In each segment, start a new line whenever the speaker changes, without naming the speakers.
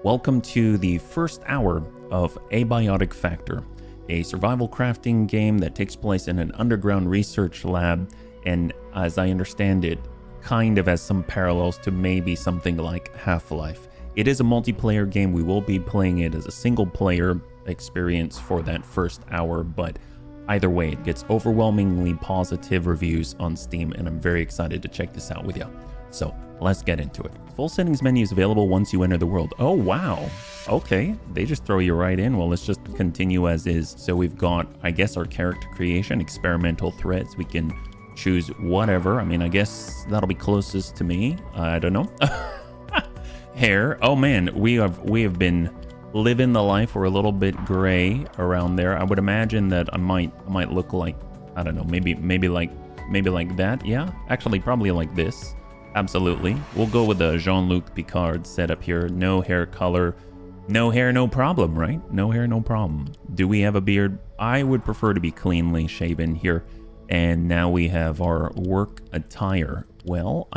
Welcome to the first hour of Abiotic Factor, a survival crafting game that takes place in an underground research lab, and as I understand it, kind of has some parallels to maybe something like Half-Life. It is a multiplayer game. We will be playing it as a single player experience for that first hour, but either way, it gets overwhelmingly positive reviews on Steam, and I'm very excited to check this out with you. So let's get into it. Full settings menu is available once you enter the world. Oh, wow. Okay, they just throw you right in. Well, let's just continue as is. So we've got, I guess, our character creation, experimental threads. We can choose whatever. I mean, I guess that'll be closest to me. I don't know. Hair. Oh man, we have been living the life. We're a little bit gray around there. I would imagine that I might look like, I don't know, maybe like that. Yeah, actually probably like this. Absolutely. We'll go with the Jean-Luc Picard setup here. No hair color. No hair, no problem, right? No hair, no problem. Do we have a beard? I would prefer to be cleanly shaven here. And now we have our work attire. Well,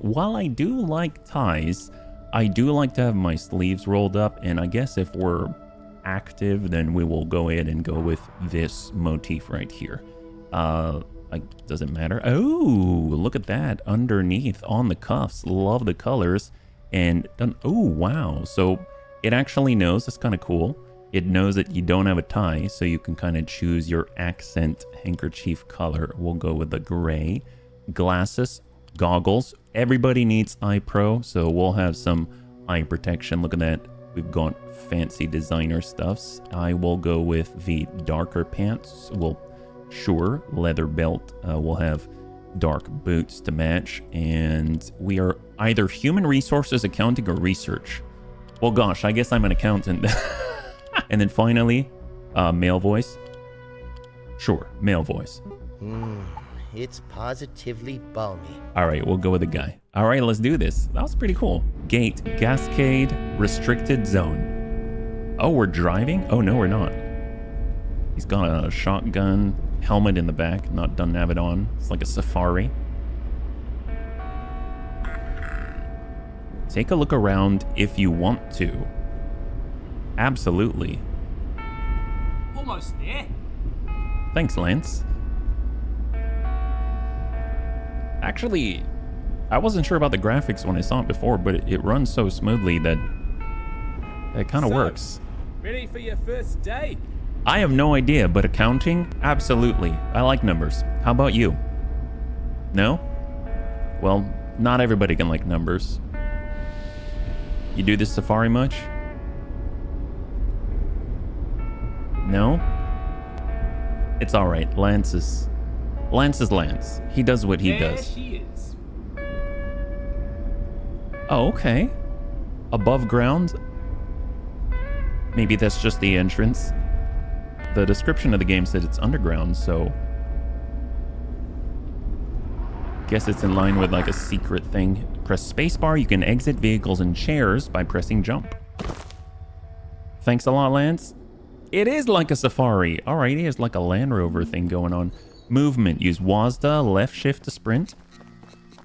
while I do like ties, I do like to have my sleeves rolled up. And I guess if we're active, then we will go ahead and go with this motif right here. Doesn't matter. Oh, look at that underneath on the cuffs. Love the colors. And done. Oh, wow. So it actually knows. That's kind of cool. It knows that you don't have a tie, so you can kind of choose your accent handkerchief color. We'll go with the gray. Glasses, goggles. Everybody needs eye pro, so we'll have some eye protection. Look at that. We've got fancy designer stuffs. I will go with the darker pants. Sure, leather belt. We'll have dark boots to match, and we are either human resources, accounting, or research. Well, gosh, I guess I'm an accountant. And then finally, male voice. Sure, male voice.
It's positively balmy.
All right, we'll go with the guy. All right, let's do this. That was pretty cool. Gate, cascade, restricted zone. Oh, we're driving? Oh, no, we're not. He's got a shotgun. Helmet in the back, don't have it on. It's like a safari. Take a look around if you want to. Absolutely.
Almost there.
Thanks, Lance. Actually, I wasn't sure about the graphics when I saw it before, but it runs so smoothly that it kind of works.
Ready for your first day?
I have no idea, but accounting? Absolutely. I like numbers. How about you? No? Well, not everybody can like numbers. You do this safari much? No? It's alright. Lance is Lance. He does what he does.
She is.
Oh, okay. Above ground? Maybe that's just the entrance. The description of the game said it's underground, so guess it's in line with like a secret thing. Press spacebar. You can exit vehicles and chairs by pressing jump. Thanks a lot, Lance. It is like a safari. All right, it is like a Land Rover thing going on. Movement. Use WASD, left shift to sprint.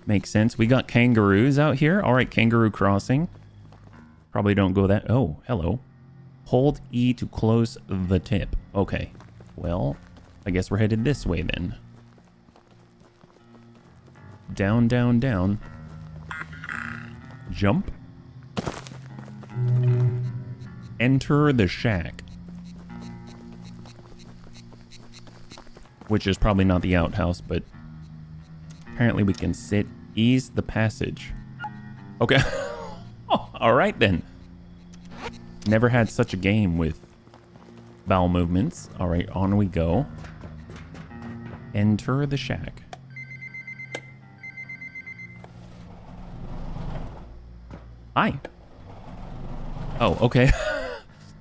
Makes sense. We got kangaroos out here. All right, kangaroo crossing. Probably don't go that. Oh, hello. Hold E to close the tip. Okay. Well, I guess we're headed this way then. Down, down, down. Jump. Enter the shack. Which is probably not the outhouse, but apparently we can sit. Ease the passage. Okay. Oh, all right then. Never had such a game with bowel movements. All right, on we go. Enter the shack. Hi. Oh, okay.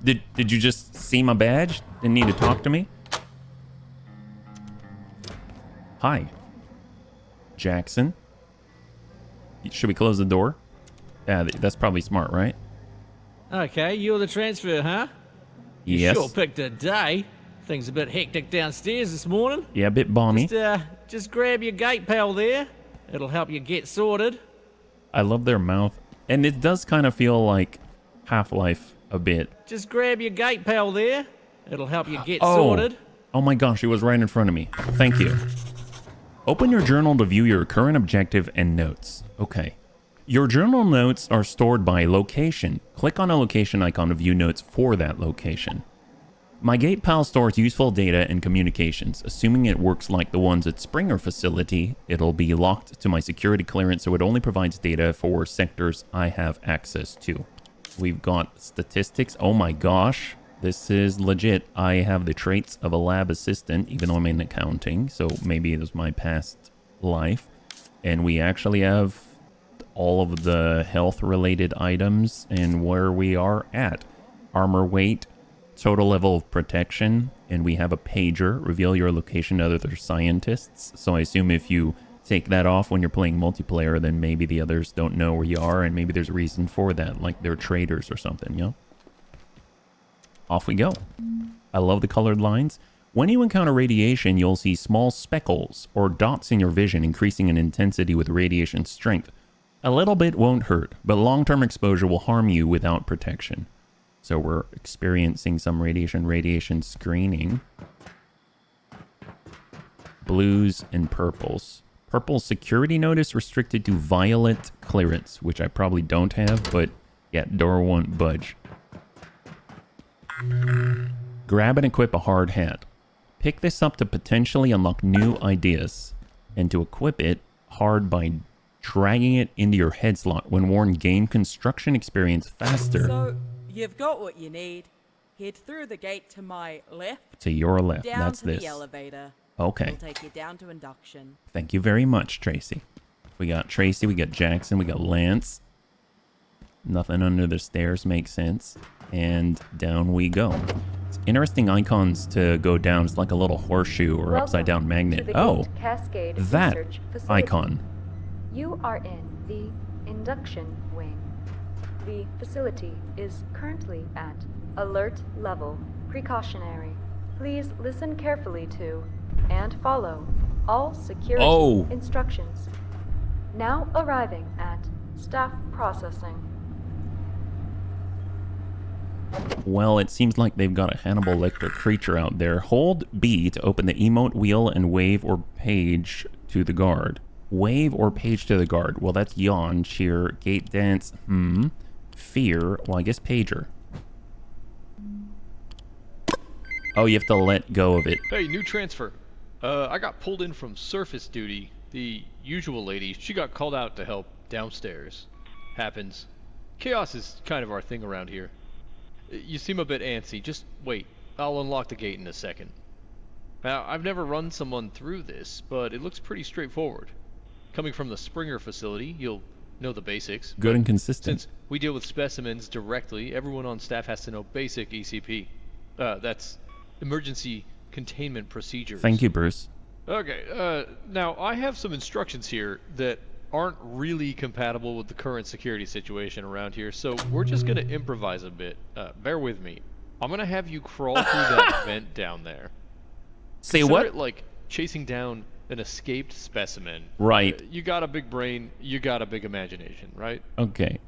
Did you just see my badge? Didn't need to talk to me? Hi. Jackson. Should we close the door? Yeah, that's probably smart, right?
Okay, you're the transfer, huh?
Yes.
You sure picked a day. Things a bit hectic downstairs this morning.
Yeah, a bit balmy.
Just grab your gate pal there. It'll help you get sorted.
I love their mouth. And it does kind of feel like Half-Life a bit.
Just grab your gate pal there. It'll help you get
Oh.
sorted.
Oh my gosh, it was right in front of me. Thank you. Open your journal to view your current objective and notes. Okay. Your journal notes are stored by location. Click on a location icon to view notes for that location. My gate pal stores useful data and communications. Assuming it works like the ones at Springer facility, it'll be locked to my security clearance, so it only provides data for sectors I have access to. We've got statistics. Oh my gosh. This is legit. I have the traits of a lab assistant, even though I'm in accounting, so maybe it was my past life. And we actually have all of the health-related items and where we are at. Armor weight, total level of protection, and we have a pager. Reveal your location to other scientists. So I assume if you take that off when you're playing multiplayer, then maybe the others don't know where you are, and maybe there's a reason for that, like they're traders or something, you know? Off we go. I love the colored lines. When you encounter radiation, you'll see small speckles or dots in your vision, increasing in intensity with radiation strength. A little bit won't hurt, but long-term exposure will harm you without protection. So we're experiencing some radiation screening. Blues and purples. Purple security notice restricted to violet clearance, which I probably don't have, but yeah, door won't budge. Grab and equip a hard hat. Pick this up to potentially unlock new ideas, and to equip it hard by dragging it into your head slot. When worn, gain construction experience faster.
So, you've got what you need. Head through the gate to my left.
To your left,
Down
that's
to
this.
the elevator.
Okay.
It'll take you down to induction.
Thank you very much, Tracy. We got Tracy, we got Jackson, we got Lance. Nothing under the stairs makes sense. And down we go. It's interesting icons to go down. It's like a little horseshoe or upside down magnet. Oh,
Cascade
that
Research Facility.
icon.
You are in the induction wing. The facility is currently at alert level precautionary. Please listen carefully to and follow all security instructions. Now arriving at staff processing.
Well, it seems like they've got a Hannibal Lecter creature out there. Hold B to open the emote wheel and wave or page to the guard. Wave or page to the guard. Well, that's yawn, cheer, gate dance, fear. Well, I guess pager. Oh, you have to let go of it.
Hey, new transfer. I got pulled in from surface duty. The usual lady, she got called out to help downstairs. Happens. Chaos is kind of our thing around here. You seem a bit antsy. Just wait. I'll unlock the gate in a second. Now, I've never run someone through this, but it looks pretty straightforward. Coming from the Springer facility, you'll know the basics.
Good and consistent.
Since we deal with specimens directly, everyone on staff has to know basic ECP. That's emergency containment procedures.
Thank you, Bruce.
Okay, now I have some instructions here that aren't really compatible with the current security situation around here, so we're just gonna improvise a bit. Bear with me. I'm gonna have you crawl through that vent down there.
Say
Consider
what?
it like chasing down an escaped specimen.
Right.
You got a big brain, you got a big imagination, right?
Okay.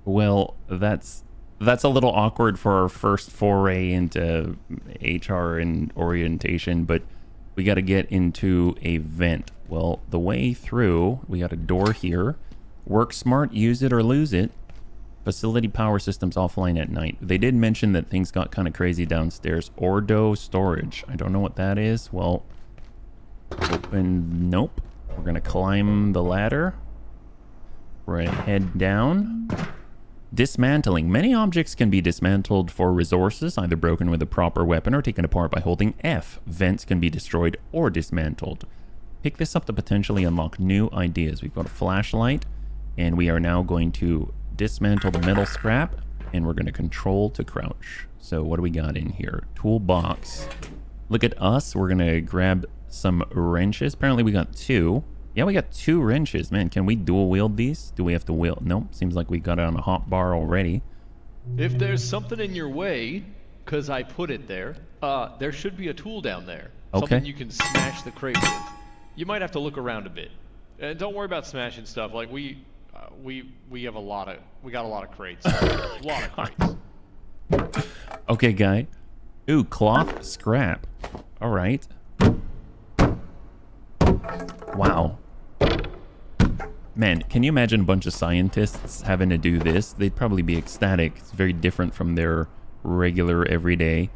Well, that's a little awkward for our first foray into HR and orientation, but we got to get into a vent. Well, the way through, we got a door here. Work smart, use it or lose it. Facility power systems offline at night. They did mention that things got kind of crazy downstairs. Ordo storage. I don't know what that is. Well, open. Nope. We're going to climb the ladder. We're going to head down. Dismantling. Many objects can be dismantled for resources, either broken with a proper weapon or taken apart by holding F. Vents can be destroyed or dismantled. Pick this up to potentially unlock new ideas. We've got a flashlight, and we are now going to dismantle the metal scrap, and we're going to control to crouch. So what do we got in here? Toolbox. Look at us. We're going to grab some wrenches. Apparently we got two. Yeah, we got two wrenches. Man, can we dual wield these? Do we have to wield? Nope. Seems like we got it on a hot bar already.
If there's something in your way, because I put it there, there should be a tool down there.
Okay.
Something you can smash the crate with. You might have to look around a bit. And don't worry about smashing stuff. Like, we have we got a lot of crates. A lot of crates.
Okay, guy. Ooh, cloth scrap. All right. Wow. Man, can you imagine a bunch of scientists having to do this? They'd probably be ecstatic. It's very different from their regular, everyday,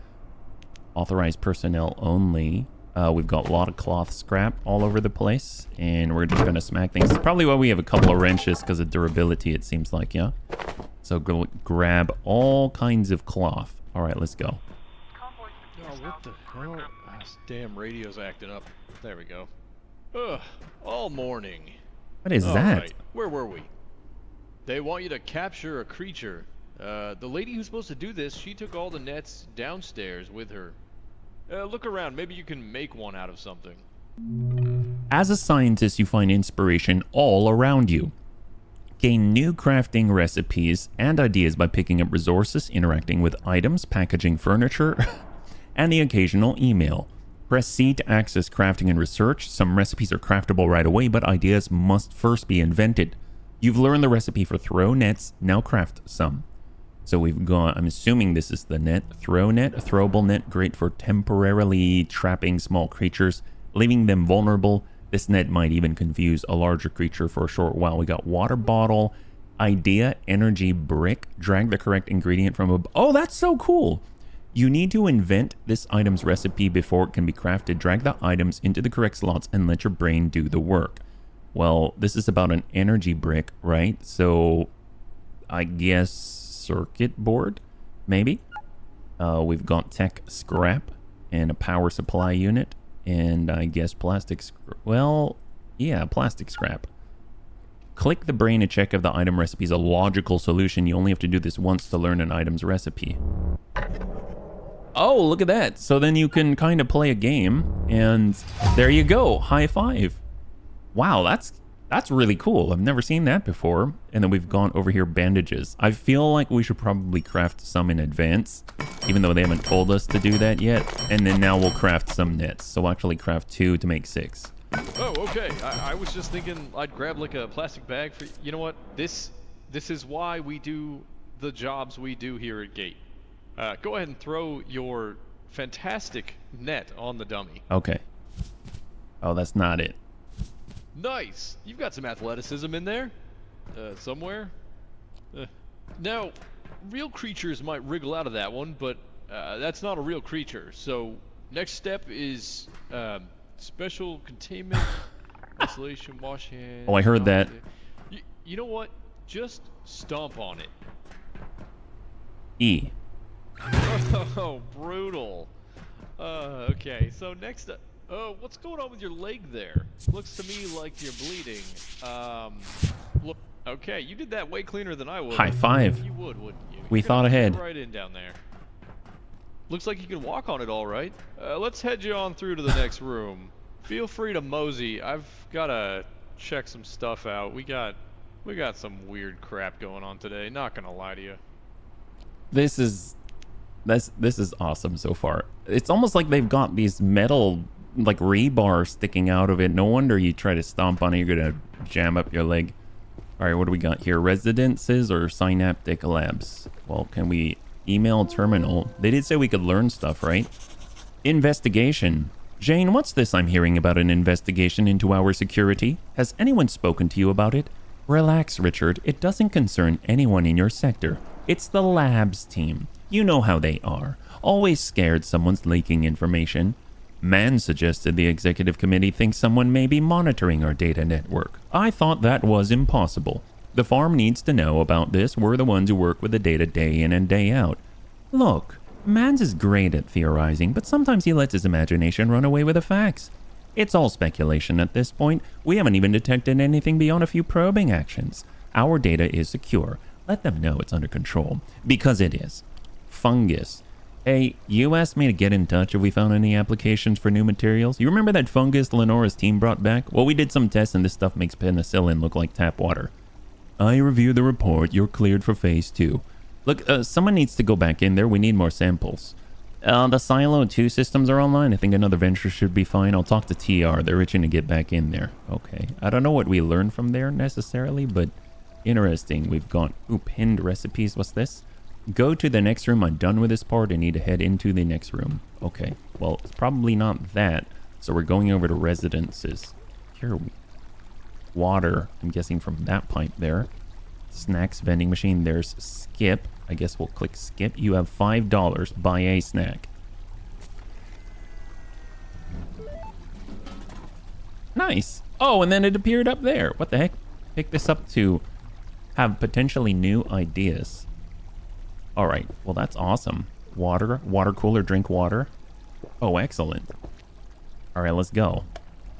authorized personnel only. We've got a lot of cloth scrap all over the place, and we're just going to smack things. It's probably why we have a couple of wrenches, because of durability, it seems like, yeah? So go grab all kinds of cloth. All right, let's go.
Oh, what the hell? This damn radio's acting up. There we go. Ugh, all morning.
What is
All
that?
right, where were we? They want you to capture a creature. The lady who's supposed to do this, she took all the nets downstairs with her. Look around, maybe you can make one out of something.
As a scientist, you find inspiration all around you. Gain new crafting recipes and ideas by picking up resources, interacting with items, packaging furniture, and the occasional email. Press C to access crafting and research. Some recipes are craftable right away, but ideas must first be invented. You've learned the recipe for throw nets, now craft some. So we've got, I'm assuming this is the net, throw net, a throwable net, great for temporarily trapping small creatures, leaving them vulnerable. This net might even confuse a larger creature for a short while. We got water bottle, idea, energy brick, drag the correct ingredient from a, oh, that's so cool. You need to invent this item's recipe before it can be crafted. Drag the items into the correct slots and let your brain do the work. Well, this is about an energy brick, right? So I guess circuit board, maybe? We've got tech scrap and a power supply unit, and I guess plastic well, yeah, plastic scrap. Click the brain to check if the item recipe is a logical solution. You only have to do this once to learn an item's recipe. Oh, look at that. So then you can kind of play a game, and there you go. High five. Wow, that's really cool. I've never seen that before. And then we've gone over here, bandages. I feel like we should probably craft some in advance, even though they haven't told us to do that yet. And then now we'll craft some nets. So we'll actually craft 2 to make 6.
Oh, okay. I was just thinking I'd grab like a plastic bag for, you know what? This is why we do the jobs we do here at Gate. Go ahead and throw your fantastic net on the dummy.
Okay. Oh, that's not it.
Nice! You've got some athleticism in there. Somewhere. Now, real creatures might wriggle out of that one, but that's not a real creature. So, next step is special containment, isolation, wash hands.
Oh, I heard that.
You know what? Just stomp on it.
E.
Oh, brutal. Okay, so next up. Oh, what's going on with your leg there? Looks to me like you're bleeding. Look. Okay, you did that way cleaner than I would.
High five.
You would, wouldn't you?
We thought ahead.
Right in down there. Looks like you can walk on it all right. Let's head you on through to the next room. Feel free to mosey. I've gotta check some stuff out. We got some weird crap going on today. Not gonna lie to you.
This is awesome so far. It's almost like they've got these metal like rebar sticking out of it. No wonder you try to stomp on it, you're gonna jam up your leg. All right, what do we got here? Residences or synaptic labs? Well, can we email terminal? They did say we could learn stuff, right? Investigation. Jane, what's this I'm hearing about an investigation into our security? Has anyone spoken to you about it? Relax, Richard. It doesn't concern anyone in your sector. It's the labs team. You know how they are. Always scared someone's leaking information. Man suggested the executive committee thinks someone may be monitoring our data network. I thought that was impossible. The farm needs to know about this. We're the ones who work with the data day in and day out. Look, Mans is great at theorizing, but sometimes he lets his imagination run away with the facts. It's all speculation at this point. We haven't even detected anything beyond a few probing actions. Our data is secure. Let them know it's under control. Because it is. Fungus. Hey, you asked me to get in touch if we found any applications for new materials. You remember that fungus Lenora's team brought back? Well, we did some tests and this stuff makes penicillin look like tap water. I reviewed the report. You're cleared for phase 2. Look, someone needs to go back in there. We need more samples. The Silo 2 systems are online. I think another venture should be fine. I'll talk to TR. They're itching to get back in there. Okay. I don't know what we learned from there necessarily, but Interesting. We've got pinned recipes. What's this? Go to the next room. I'm done with this part. I need to head into the next room. Okay. Well, it's probably not that. So we're going over to residences. Here, water. I'm guessing from that pipe there. Snacks vending machine. There's skip. I guess we'll click skip. You have $5. Buy a snack. Nice. Oh, and then it appeared up there. What the heck? Pick this up to have potentially new ideas. All right. Well, that's awesome. Water cooler, drink water. Oh, excellent. All right, let's go.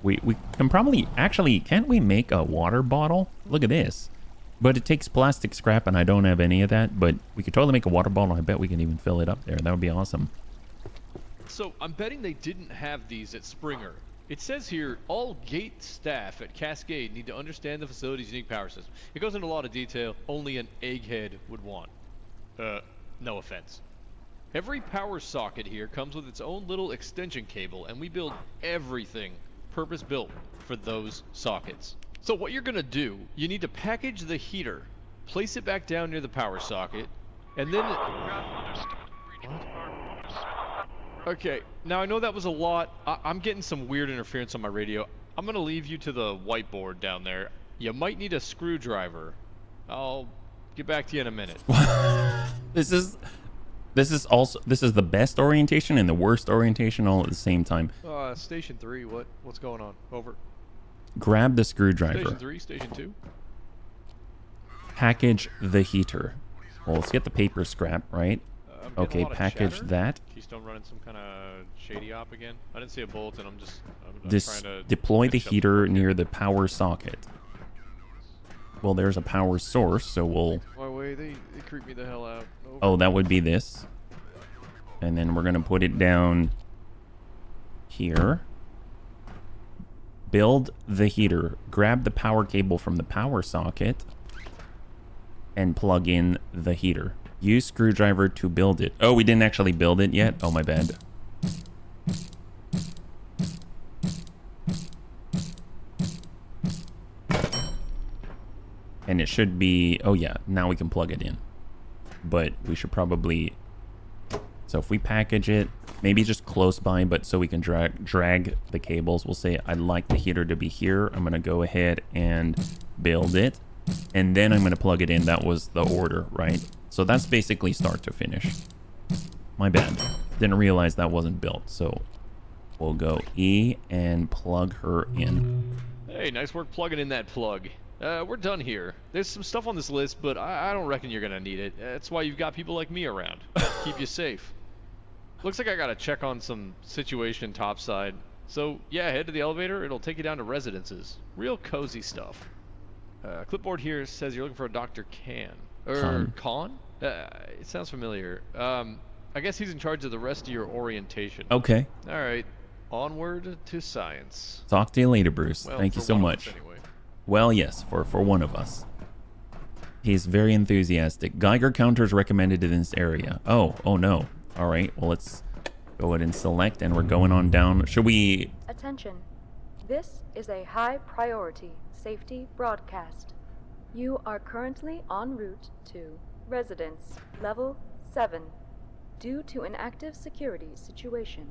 We can probably, actually, can't we make a water bottle? Look at this. But it takes plastic scrap and I don't have any of that, but we could totally make a water bottle. I bet we can even fill it up there. That would be awesome.
So I'm betting they didn't have these at Springer. It says here, all gate staff at Cascade need to understand the facility's unique power system. It goes into a lot of detail only an egghead would want. No offense. Every power socket here comes with its own little extension cable, and we build everything purpose-built for those sockets. So what you're gonna do, you need to package the heater, place it back down near the power socket, and then... Okay, now I know that was a lot. I'm getting some weird interference on my radio. I'm gonna leave you to the whiteboard down there. You might need a screwdriver. I'll get back to you in a minute.
This is the best orientation and the worst orientation all at the same time.
Station 3, what's going on? Over.
Grab the screwdriver.
Station 3, Station 2.
Package the heater. Well, let's get the paper scrap, right? Okay, package that.
Keystone running some kind of shady op again. I didn't see a bulletin. I'm trying to
deploy the heater near the power socket. Well, there's a power source, so we'll...
My way, they creep me the hell out. Over.
Oh, that would be this. And then we're going to put it down here. Build the heater. Grab the power cable from the power socket and plug in the heater. Use screwdriver to build it. Oh, we didn't actually build it yet? Oh, my bad. And it should be... Oh, yeah. Now we can plug it in. But we should probably... So if we package it, maybe just close by, but so we can drag the cables. We'll say, I'd like the heater to be here. I'm going to go ahead and build it. And then I'm going to plug it in. That was the order, right? So that's basically start to finish. My bad. Didn't realize that wasn't built. So we'll go E and plug her in.
Hey, nice work plugging in that plug. We're done here. There's some stuff on this list, but I don't reckon you're going to need it. That's why you've got people like me around. Keep you safe. Looks like I got to check on some situation topside. So, yeah, head to the elevator. It'll take you down to residences. Real cozy stuff. Clipboard here says you're looking for a Dr. Khan? It sounds familiar. I guess he's in charge of the rest of your orientation.
Okay.
All right. Onward to science.
Talk to you later, Bruce.
Well,
thank you so much.
Anyway.
Well, yes, for one of us. He's very enthusiastic. Geiger counters recommended in this area. Oh no. All right, well, let's go ahead and select, and we're going on down. Should we...
Attention. This is a high priority safety broadcast. You are currently en route to Residence Level 7. Due to an active security situation,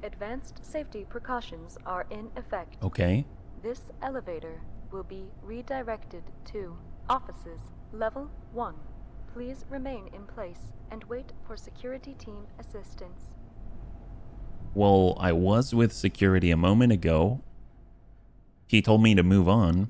advanced safety precautions are in effect.
Okay.
This elevator will be redirected to Offices Level 1. Please remain in place and wait for security team assistance.
Well, I was with security a moment ago. He told me to move on.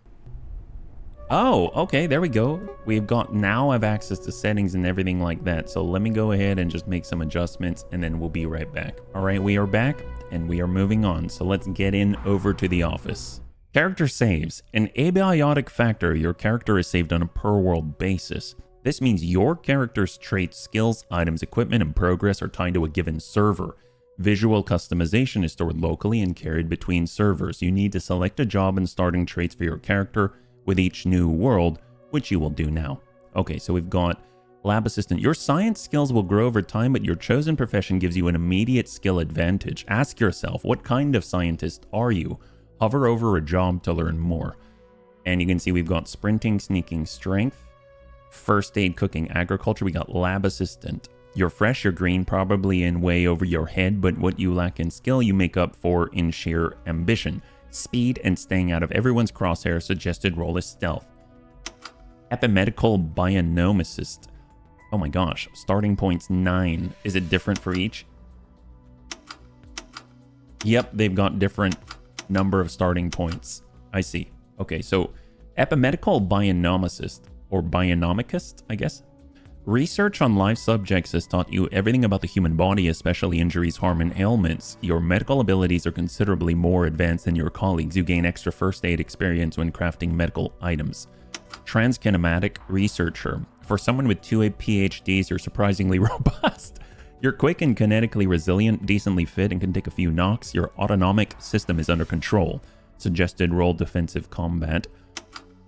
Oh, okay, there we go. We've got now have access to settings and everything like that. So let me go ahead and just make some adjustments and then we'll be right back. All right, we are back and we are moving on. So let's get in over to the office. Character saves. In Abiotic Factor, your character is saved on a per world basis. This means your character's traits, skills, items, equipment, and progress are tied to a given server. Visual customization is stored locally and carried between servers. You need to select a job and starting traits for your character with each new world, which you will do now. Okay, so we've got lab assistant. Your science skills will grow over time, but your chosen profession gives you an immediate skill advantage. Ask yourself, what kind of scientist are you? Hover over a job to learn more. And you can see we've got sprinting, sneaking, strength, first aid, cooking, agriculture. We got lab assistant. You're fresh, you're green, probably in way over your head, but what you lack in skill, you make up for in sheer ambition. Speed and staying out of everyone's crosshair. Suggested role is stealth. Epimedical bionomicist. Oh my gosh. Starting points 9. Is it different for each? Yep, they've got different number of starting points. I see. Okay, so epimedical bionomicist, or bionomicist, I guess. Research on live subjects has taught you everything about the human body, especially injuries, harm, and ailments. Your medical abilities are considerably more advanced than your colleagues. You gain extra first aid experience when crafting medical items. Transkinematic researcher. For someone with 2 PhDs, you're surprisingly robust. You're quick and kinetically resilient, decently fit, and can take a few knocks. Your autonomic system is under control. Suggested role, defensive combat.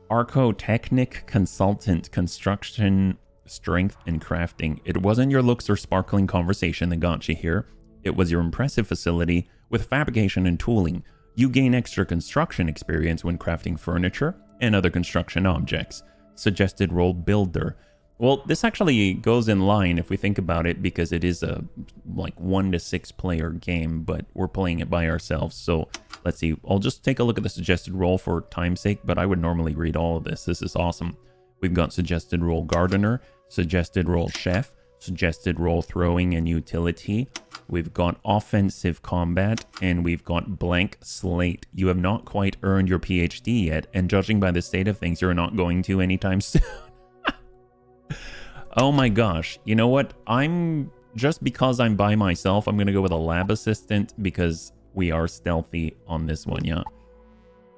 Archotechnic consultant, construction, strength, and crafting. It wasn't your looks or sparkling conversation that got you here. It was your impressive facility with fabrication and tooling. You gain extra construction experience when crafting furniture and other construction objects. Suggested role, builder. Well, this actually goes in line if we think about it, because it is a like 1 to 6 player game, but we're playing it by ourselves. So let's see. I'll just take a look at the suggested role for time's sake, but I would normally read all of this. This is awesome. We've got suggested role gardener, suggested role chef, suggested role throwing and utility. We've got offensive combat, and we've got blank slate. You have not quite earned your PhD yet, and judging by the state of things, you're not going to anytime soon. Oh my gosh. You know what? Just because I'm by myself, I'm going to go with a lab assistant because we are stealthy on this one, yeah.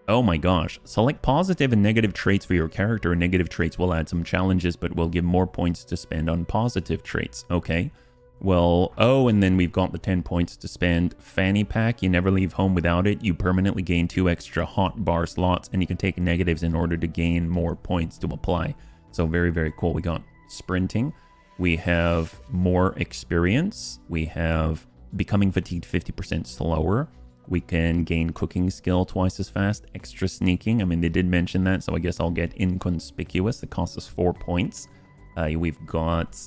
Oh my gosh. Select positive and negative traits for your character. Negative traits will add some challenges, but will give more points to spend on positive traits. Okay. Well, oh, and then we've got the 10 points to spend. Fanny pack. You never leave home without it. You permanently gain 2 extra hot bar slots, and you can take negatives in order to gain more points to apply. So very, very cool. We got sprinting. We have more experience. We have becoming fatigued 50% slower. We can gain cooking skill twice as fast. Extra sneaking. I mean, they did mention that, so I guess I'll get inconspicuous. It costs us 4 points. We've got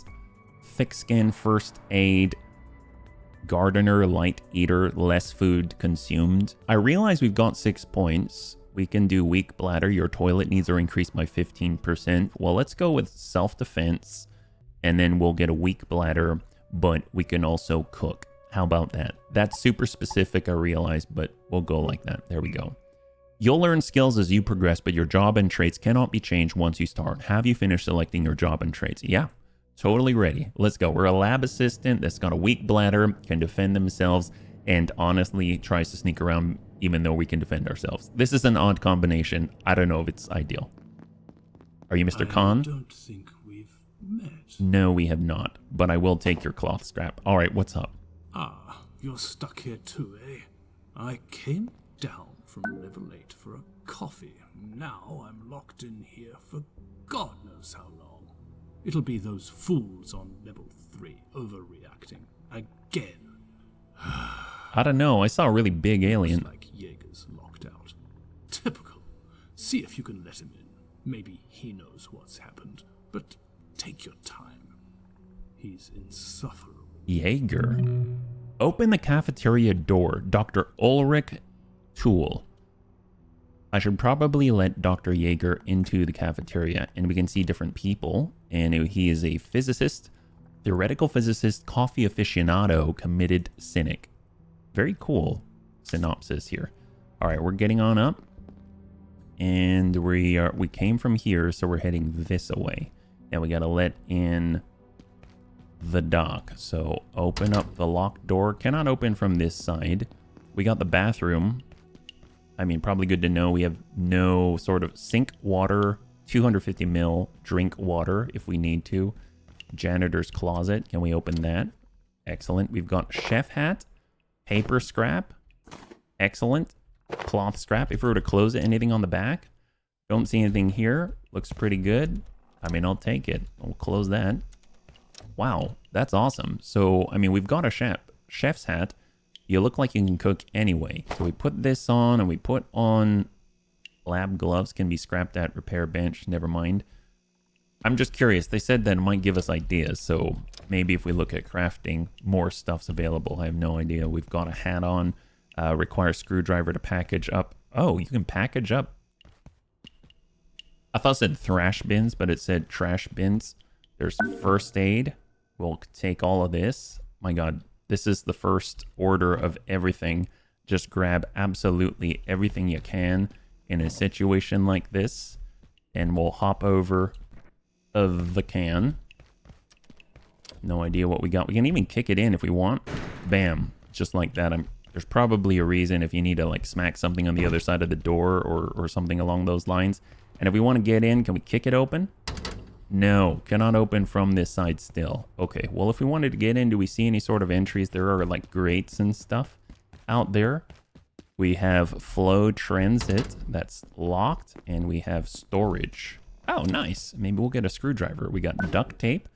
thick skin, first aid, gardener, light eater, less food consumed. I realize we've got 6 points. We can do weak bladder. Your toilet needs are increased by 15%. Well, let's go with self-defense, and then we'll get a weak bladder, but we can also cook. How about that? That's super specific, I realize, but we'll go like that. There we go. You'll learn skills as you progress, but your job and traits cannot be changed once you start. Have you finished selecting your job and traits? Yeah, totally ready. Let's go. We're a lab assistant that's got a weak bladder, can defend themselves, and honestly tries to sneak around even though we can defend ourselves. This is an odd combination. I don't know if it's ideal. Are you Mr. Khan?
I don't think we've met.
No, we have not, but I will take your cloth scrap. All right, what's up?
Ah, you're stuck here too, eh? I came down from level 8 for a coffee. Now I'm locked in here for God knows how long. It'll be those fools on level 3 overreacting again.
I don't know. I saw a really big alien.
Looks like Jaeger's locked out. Typical. See if you can let him in. Maybe he knows what's happened. But take your time. He's insufferable.
Jaeger. Open the cafeteria door. Dr. Ulrich Tool. I should probably let Dr. Jaeger into the cafeteria, and we can see different people. And he is a physicist, theoretical physicist, coffee aficionado, committed cynic. Very cool synopsis here. All right, we're getting on up, and we came from here, so we're heading this way. Now we gotta let in the dock. So open up the locked door. Cannot open from this side. We got the bathroom. I mean, probably good to know we have no sort of sink water, 250 ml drink water if we need to. Janitor's closet. Can we open that? Excellent. We've got chef hat, paper scrap. Excellent. Cloth scrap. If we were to close it, anything on the back? Don't see anything here. Looks pretty good. I mean, I'll take it. We'll close that. Wow, that's awesome. So, I mean, we've got a chef's hat. You look like you can cook anyway. So we put this on, and we put on Lab gloves can be scrapped at repair bench. Never mind. I'm just curious. They said that it might give us ideas. So maybe if we look at crafting, more stuff's available. I have no idea. We've got a hat on. Require screwdriver to package up. Oh, you can package up. I thought it said thrash bins, but it said trash bins. There's first aid. We'll take all of this. My God, this is the first order of everything. Just grab absolutely everything you can in a situation like this. And we'll hop over the can. No idea what we got. We can even kick it in if we want. Bam. Just like that. There's probably a reason if you need to like smack something on the other side of the door or something along those lines. And if we want to get in, can we kick it open? No, cannot open from this side still. Okay, well, if we wanted to get in, do we see any sort of entries? There are like grates and stuff out there. We have flow transit that's locked, and we have storage. Oh, nice. Maybe we'll get a screwdriver. We got duct tape,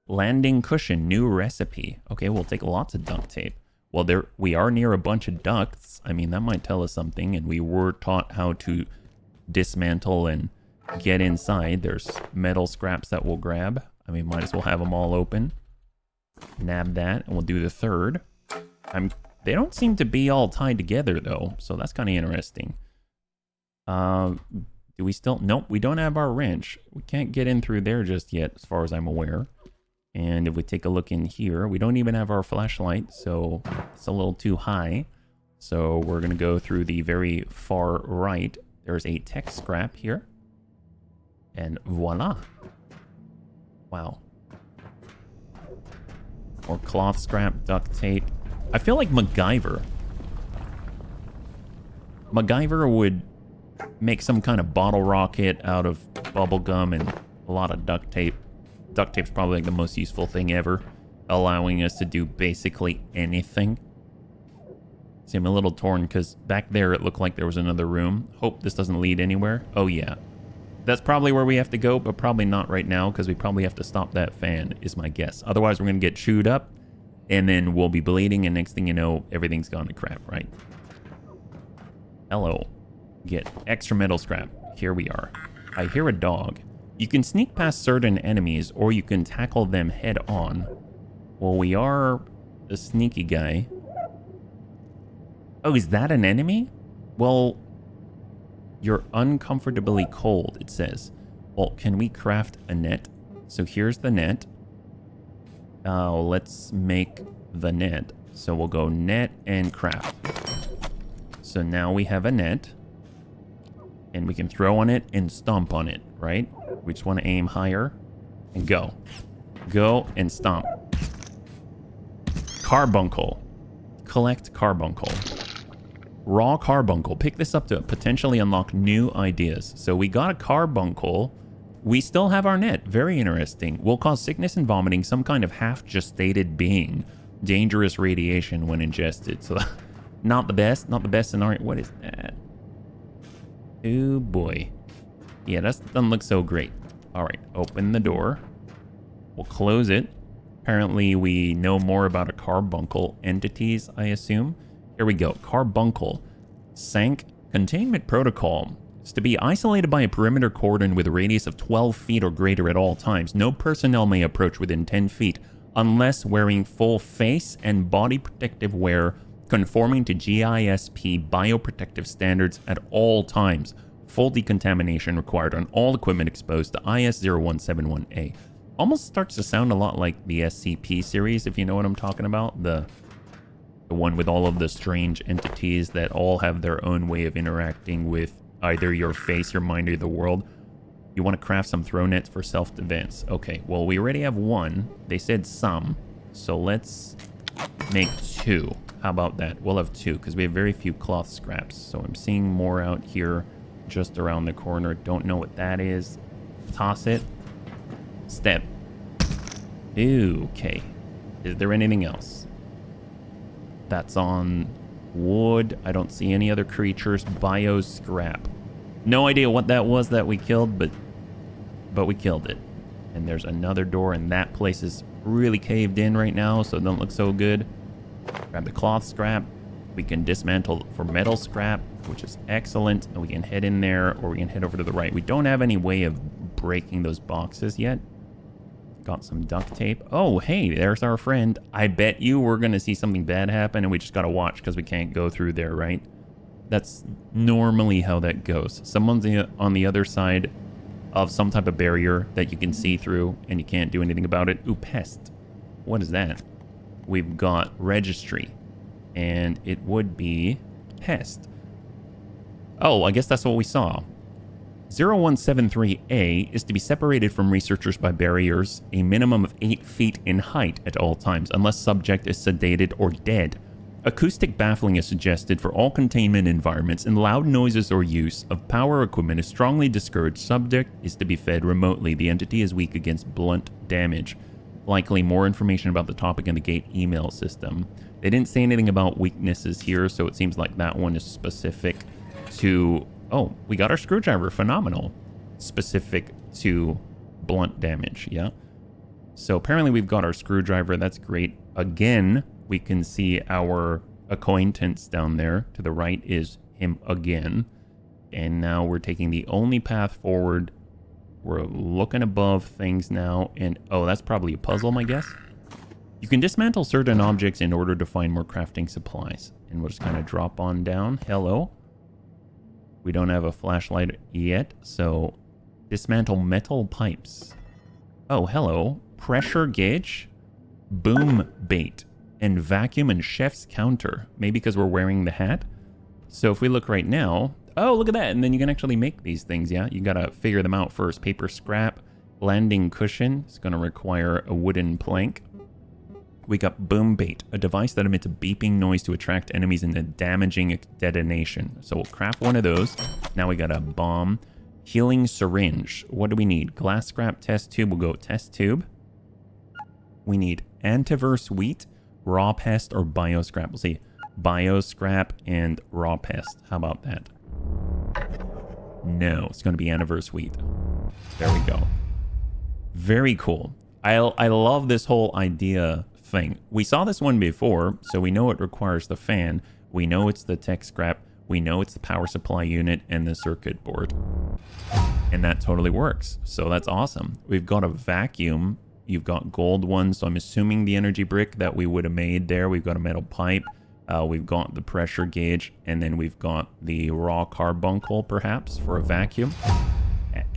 landing cushion, new recipe. Okay, we'll take lots of duct tape. Well, we are near a bunch of ducts. I mean, that might tell us something, and we were taught how to dismantle and get inside. There's metal scraps that we'll grab. I mean, might as well have them all open. Nab that, and we'll do the third. They don't seem to be all tied together, though, so that's kind of interesting. Do we still... Nope, we don't have our wrench. We can't get in through there just yet, as far as I'm aware. And if we take a look in here, we don't even have our flashlight, so it's a little too high. So we're going to go through the very far right. There's a tech scrap here. And voila. Wow. Or cloth scrap, duct tape. I feel like MacGyver would make some kind of bottle rocket out of bubble gum and a lot of duct tape. Duct tape's probably like the most useful thing ever, allowing us to do basically anything. See, I'm a little torn because back there it looked like there was another room. Hope this doesn't lead anywhere. Oh yeah. That's probably where we have to go, but probably not right now because we probably have to stop that fan, is my guess. Otherwise, we're going to get chewed up, and then we'll be bleeding, and next thing you know, everything's gone to crap, right? Hello. Get extra metal scrap. Here we are. I hear a dog. You can sneak past certain enemies, or you can tackle them head on. Well, we are a sneaky guy. Oh, is that an enemy? Well... You're uncomfortably cold, it says. Well, can we craft a net? So here's the net. Let's make the net. So we'll go net and craft. So now we have a net. And we can throw on it and stomp on it, right? We just want to aim higher and go. Go and stomp. Carbuncle. Collect carbuncle. Raw carbuncle. Pick this up to potentially unlock new ideas. So we got a carbuncle. We still have our net. Very interesting. Will cause sickness and vomiting. Some kind of half-gestated being. Dangerous radiation when ingested. So not the best. Not the best scenario. What is that? Oh boy. Yeah, that doesn't look so great. All right. Open the door. We'll close it. Apparently we know more about a carbuncle entities, I assume. Here we go. Carbuncle. Sank containment protocol. It's to be isolated by a perimeter cordon with a radius of 12 feet or greater at all times. No personnel may approach within 10 feet unless wearing full face and body protective wear conforming to GISP bioprotective standards at all times. Full decontamination required on all equipment exposed to IS-0171A. Almost starts to sound a lot like the SCP series, if you know what I'm talking about. The one with all of the strange entities that all have their own way of interacting with either your face, your mind, or the world. You want to craft some throw nets for self-defense. Okay, well, we already have one. They said some, so let's make two. How about that? We'll have two, because we have very few cloth scraps. So I'm seeing more out here just around the corner. Don't know what that is. Toss it. Step. Okay. Is there anything else? That's on wood. I don't see any other creatures. Bio scrap. No idea what that was that we killed, but we killed it. And there's another door, and that place is really caved in right now, so it don't look so good. Grab the cloth scrap. We can dismantle for metal scrap. which is excellent. And we can head in there, or we can head over to the right. We don't have any way of breaking those boxes yet. Got some duct tape. Oh, hey, there's our friend. I bet you we're going to see something bad happen, and we just got to watch because we can't go through there, right? That's normally how that goes. Someone's on the other side of some type of barrier that you can see through, and you can't do anything about it. Ooh, pest. What is that? We've got registry, and it would be pest. Oh, I guess that's what we saw. 0173A is to be separated from researchers by barriers a minimum of 8 feet in height at all times, unless subject is sedated or dead. Acoustic baffling is suggested for all containment environments, and loud noises or use of power equipment is strongly discouraged. Subject is to be fed remotely. The entity is weak against blunt damage. Likely more information about the topic in the gate email system. They didn't say anything about weaknesses here, so it seems like that one is specific to... Oh, we got our screwdriver. Phenomenal. Specific to blunt damage, yeah. So apparently we've got our screwdriver. That's great. Again, we can see our acquaintance down there. To the right is him again. And now we're taking the only path forward. We're looking above things now. And, oh, that's probably a puzzle, I guess. You can dismantle certain objects in order to find more crafting supplies. And we'll just kind of drop on down. Hello. We don't have a flashlight yet, so dismantle metal pipes. Oh, hello. Pressure gauge, boom bait, and vacuum and chef's counter. Maybe because we're wearing the hat. So if we look right now, oh, look at that. And then you can actually make these things, yeah? You gotta figure them out first. Paper scrap, landing cushion. It's gonna require a wooden plank. We got boom bait, a device that emits a beeping noise to attract enemies in a damaging detonation. So we'll craft one of those. Now we got a bomb. Healing syringe. What do we need? Glass scrap, test tube. We'll go test tube. We need antiverse wheat, raw pest, or bio scrap. We'll see bio scrap and raw pest. How about that? No, it's going to be antiverse wheat. There we go. Very cool. I love this whole idea thing. We saw this one before, so we know it requires the fan. We know it's the tech scrap. We know it's the power supply unit and the circuit board. And that totally works. So that's awesome. We've got a vacuum. You've got gold ones, so I'm assuming the energy brick that we would have made there. We've got a metal pipe. We've got the pressure gauge, and then we've got the raw carbuncle, perhaps, for a vacuum.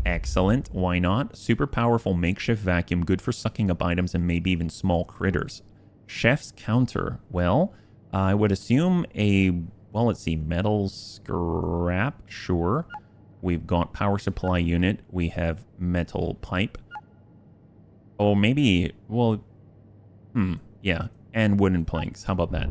Excellent. Why not? Super powerful makeshift vacuum, good for sucking up items and maybe even small critters. Chef's counter. Well, I would assume well, let's see, metal scrap. Sure. We've got power supply unit. We have metal pipe. Oh, maybe, well, yeah, and wooden planks. How about that?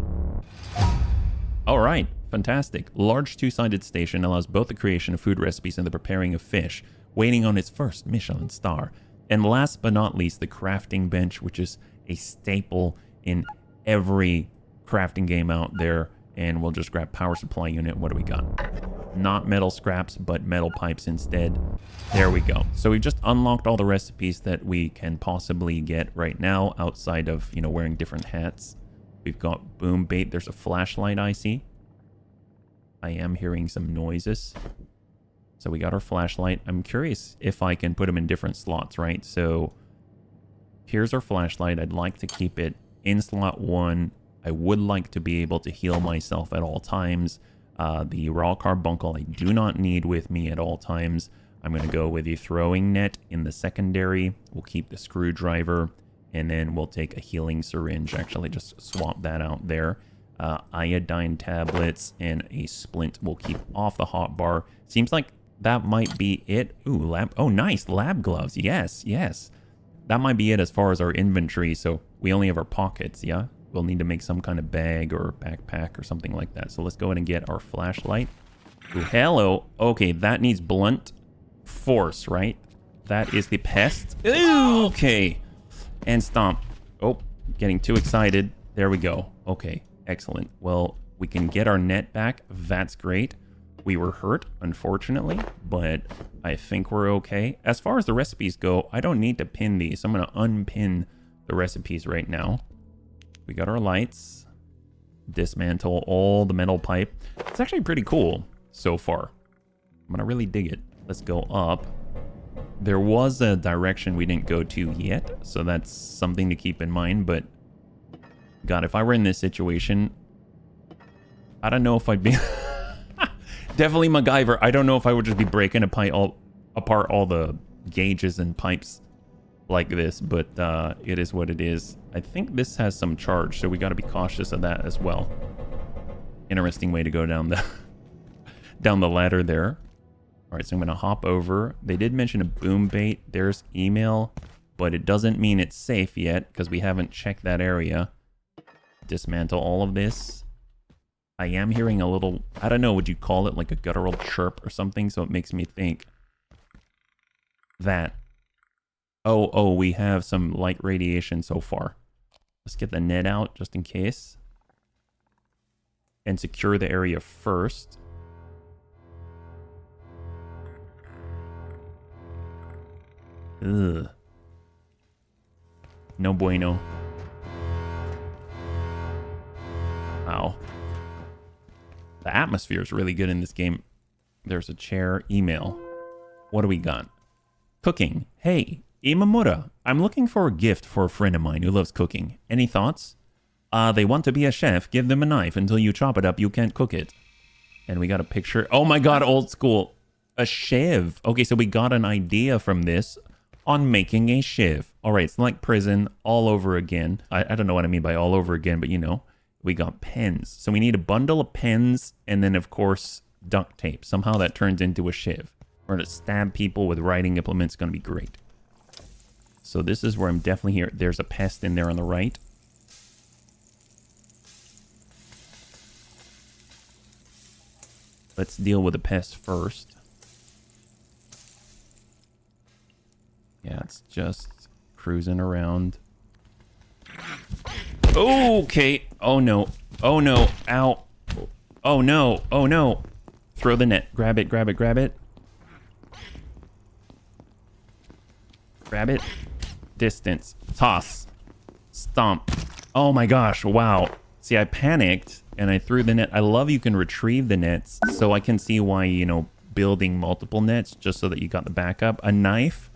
All right, fantastic. Large two-sided station allows both the creation of food recipes and the preparing of fish, waiting on its first Michelin star. And last but not least, the crafting bench, which is a staple in every crafting game out there. And we'll just grab power supply unit. What do we got? Not metal scraps, but metal pipes instead. There we go. So we've just unlocked all the recipes that we can possibly get right now outside of, you know, wearing different hats. We've got boom bait. There's a flashlight I see. I am hearing some noises. So we got our flashlight. I'm curious if I can put them in different slots, right? So here's our flashlight. I'd like to keep it in slot 1. I would like to be able to heal myself at all times. The raw carbuncle I do not need with me at all times. I'm going to go with the throwing net in the secondary. We'll keep the screwdriver, and then we'll take a healing syringe. Actually, just swap that out there. Iodine tablets and a splint we'll keep off the hot bar. Seems like that might be it. Ooh, lab. Oh, nice. Lab gloves. Yes, yes. That might be it as far as our inventory. So we only have our pockets, yeah? We'll need to make some kind of bag or backpack or something like that. So let's go ahead and get our flashlight. Ooh, hello. Okay, that needs blunt force, right? That is the pest. Ooh, okay. And stomp. Oh, getting too excited. There we go. Okay, excellent. Well, we can get our net back. That's great. We were hurt, unfortunately, but I think we're okay. As far as the recipes go, I don't need to pin these. I'm going to unpin the recipes right now. We got our lights. Dismantle all the metal pipe. It's actually pretty cool. so far. I'm gonna really dig it. Let's go up. There was a direction we didn't go to yet, so that's something to keep in mind, but God, if I were in this situation, I don't know if I'd be... Definitely MacGyver. I don't know if I would just be breaking apart all the gauges and pipes like this, but it is what it is. I think this has some charge, so we got to be cautious of that as well. Interesting way to go down the down the ladder there. All right, so I'm going to hop over. They did mention a boom bait. There's email, but it doesn't mean it's safe yet because we haven't checked that area. Dismantle all of this. I am hearing a little, I don't know, would you call it like a guttural chirp or something? So it makes me think that, oh, we have some light radiation so far. Let's get the net out just in case. And secure the area first. Ugh. No bueno. Wow. The atmosphere is really good in this game. There's a chair. Email. What do we got? Cooking. Hey, Imamura. I'm looking for a gift for a friend of mine who loves cooking. Any thoughts? They want to be a chef. Give them a knife. Until you chop it up, you can't cook it. And we got a picture. Oh my god, old school. A shiv. Okay, so we got an idea from this on making a shiv. All right, it's like prison all over again. I don't know what I mean by all over again, but you know. We got pens. So we need a bundle of pens and then, of course, duct tape. Somehow that turns into a shiv. We're going to stab people with writing implements. It's going to be great. So this is where I'm definitely here. There's a pest in there on the right. Let's deal with the pest first. Yeah, it's just cruising around. Okay. Oh no. Oh no. Ow. Oh no. Oh no. Throw the net. Grab it. Grab it. Grab it. Grab it. Distance. Toss. Stomp. Oh my gosh. Wow. See, I panicked and I threw the net. I love you can retrieve the nets, so I can see why, you know, building multiple nets just so that you got the backup. A knife.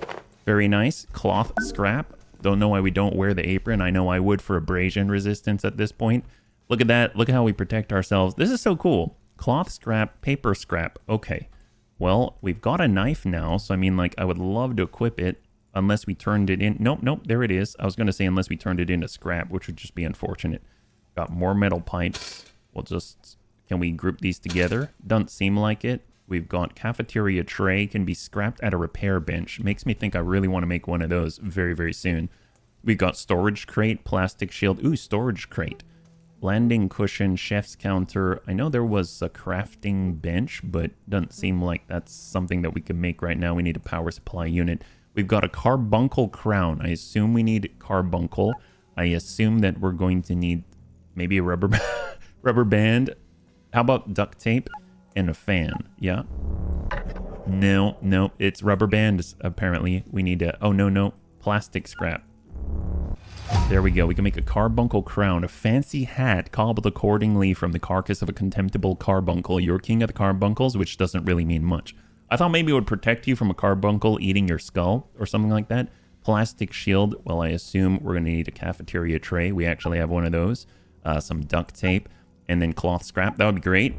Very nice. Cloth scrap. Don't know why we don't wear the apron. I know I would for abrasion resistance at this point. Look at that. Look at how we protect ourselves. This is so cool. Cloth scrap, paper scrap. Okay. Well, we've got a knife now. So, I mean, like, I would love to equip it unless we turned it in. Nope, nope. There it is. I was going to say unless we turned it into scrap, which would just be unfortunate. Got more metal pipes. We'll just... Can we group these together? Doesn't seem like it. We've got cafeteria tray, can be scrapped at a repair bench. Makes me think I really want to make one of those very, very soon. We've got storage crate, plastic shield. Ooh, storage crate. Landing cushion, chef's counter. I know there was a crafting bench, but doesn't seem like that's something that we can make right now. We need a power supply unit. We've got a carbuncle crown. I assume we need carbuncle. I assume that we're going to need maybe a rubber band. How about duct tape? And a fan, yeah? No, it's rubber bands, apparently. We need to... Oh, no, plastic scrap. There we go. We can make a carbuncle crown, a fancy hat cobbled accordingly from the carcass of a contemptible carbuncle. You're king of the carbuncles, which doesn't really mean much. I thought maybe it would protect you from a carbuncle eating your skull or something like that. Plastic shield. Well, I assume we're going to need a cafeteria tray. We actually have one of those. Some duct tape. And then cloth scrap. That would be great.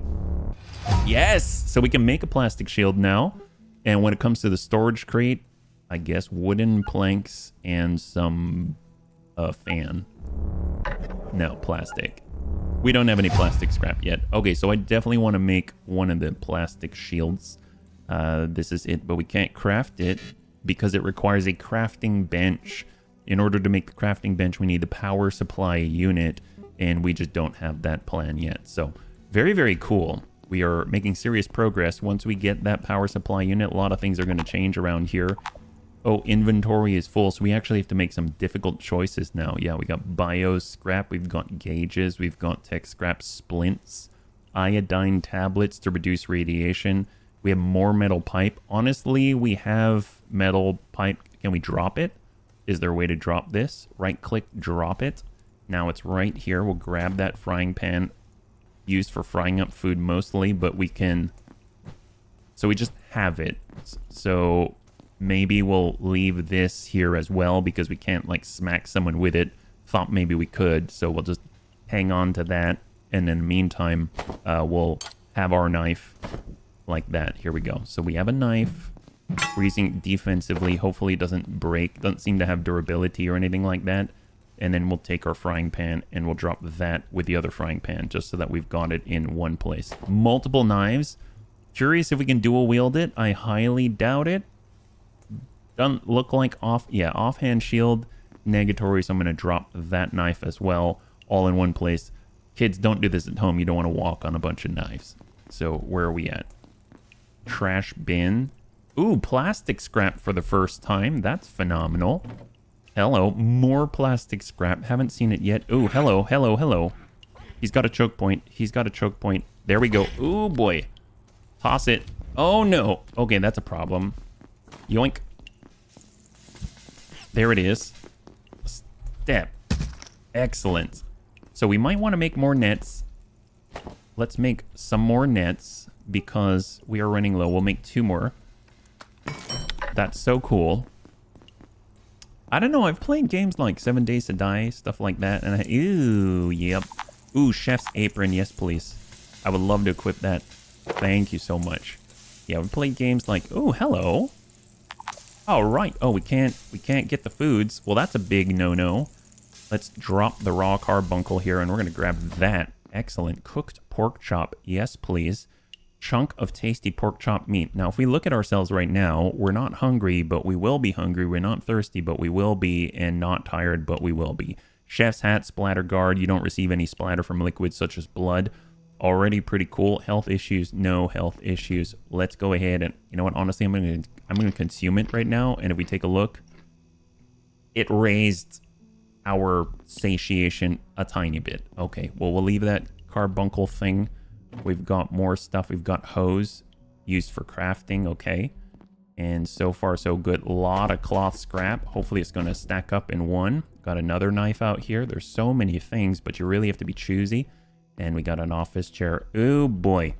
Yes! So we can make a plastic shield now. And when it comes to the storage crate, I guess wooden planks and some fan. No, plastic. We don't have any plastic scrap yet. Okay, so I definitely want to make one of the plastic shields. This is it, but we can't craft it because it requires a crafting bench. In order to make the crafting bench, we need the power supply unit, and we just don't have that plan yet. So, very, very cool. We are making serious progress. Once we get that power supply unit, a lot of things are going to change around here. Oh, inventory is full, so we actually have to make some difficult choices now. Yeah, we got bio scrap, we've got gauges, we've got tech scrap splints, iodine tablets to reduce radiation. We have more metal pipe. Honestly, we have metal pipe. Can we drop it? Is there a way to drop this? Right-click, drop it. Now it's right here. We'll grab that frying pan used for frying up food mostly, but we can So we just have it. So maybe we'll leave this here as well because we can't like smack someone with it. Thought maybe we could, so we'll just hang on to that. And in the meantime, we'll have our knife like that. Here we go. So we have a knife. We're using it defensively. Hopefully it doesn't break. Doesn't seem to have durability or anything like that. And then we'll take our frying pan and we'll drop that with the other frying pan just so that we've got it in one place. Multiple knives. Curious if we can dual wield it. I highly doubt it. Doesn't look like offhand shield, negatory. So I'm going to drop that knife as well, all in one place. Kids, don't do this at home. You don't want to walk on a bunch of knives. So where are we at? Trash bin. Ooh, plastic scrap for the first time. That's phenomenal. Hello, more plastic scrap. Haven't seen it yet. Ooh, hello, hello, hello. He's got a choke point. He's got a choke point. There we go. Ooh, boy. Toss it. Oh, no. Okay, that's a problem. Yoink. There it is. Step. Excellent. So we might want to make more nets. Let's make some more nets because we are running low. We'll make 2 more. That's so cool. I don't know. I've played games like 7 Days to Die, stuff like that. And ooh, yep. Ooh, chef's apron. Yes, please. I would love to equip that. Thank you so much. Yeah, we played games like, oh, hello. All right. Oh, we can't get the foods. Well, that's a big no-no. Let's drop the raw carbuncle here, and we're going to grab that. Excellent. Cooked pork chop. Yes, please. Chunk of tasty pork chop meat. Now, if we look at ourselves right now, we're not hungry, but we will be hungry. We're not thirsty, but we will be, and not tired, but we will be. Chef's hat, splatter guard. You don't receive any splatter from liquids such as blood. Already pretty cool. Health issues, no health issues. Let's go ahead and, you know what, honestly, I'm gonna consume it right now. And if we take a look, it raised our satiation a tiny bit. Okay, well, we'll leave that carbuncle thing. We've got more stuff. We've got hose used for crafting. Okay, and so far so good. A lot of cloth scrap. Hopefully it's going to stack up in one. Got another knife out here. There's so many things, but you really have to be choosy. And we got an office chair. Oh boy,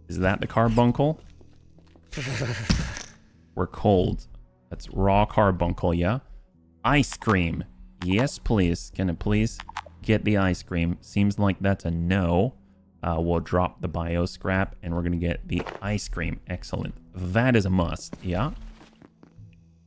is that the carbuncle? We're cold. That's raw carbuncle. Yeah. Ice cream. Yes, please. Can it please get the ice cream? Seems like that's a no. We'll drop the bio scrap and we're going to get the ice cream. Excellent. That is a must. Yeah.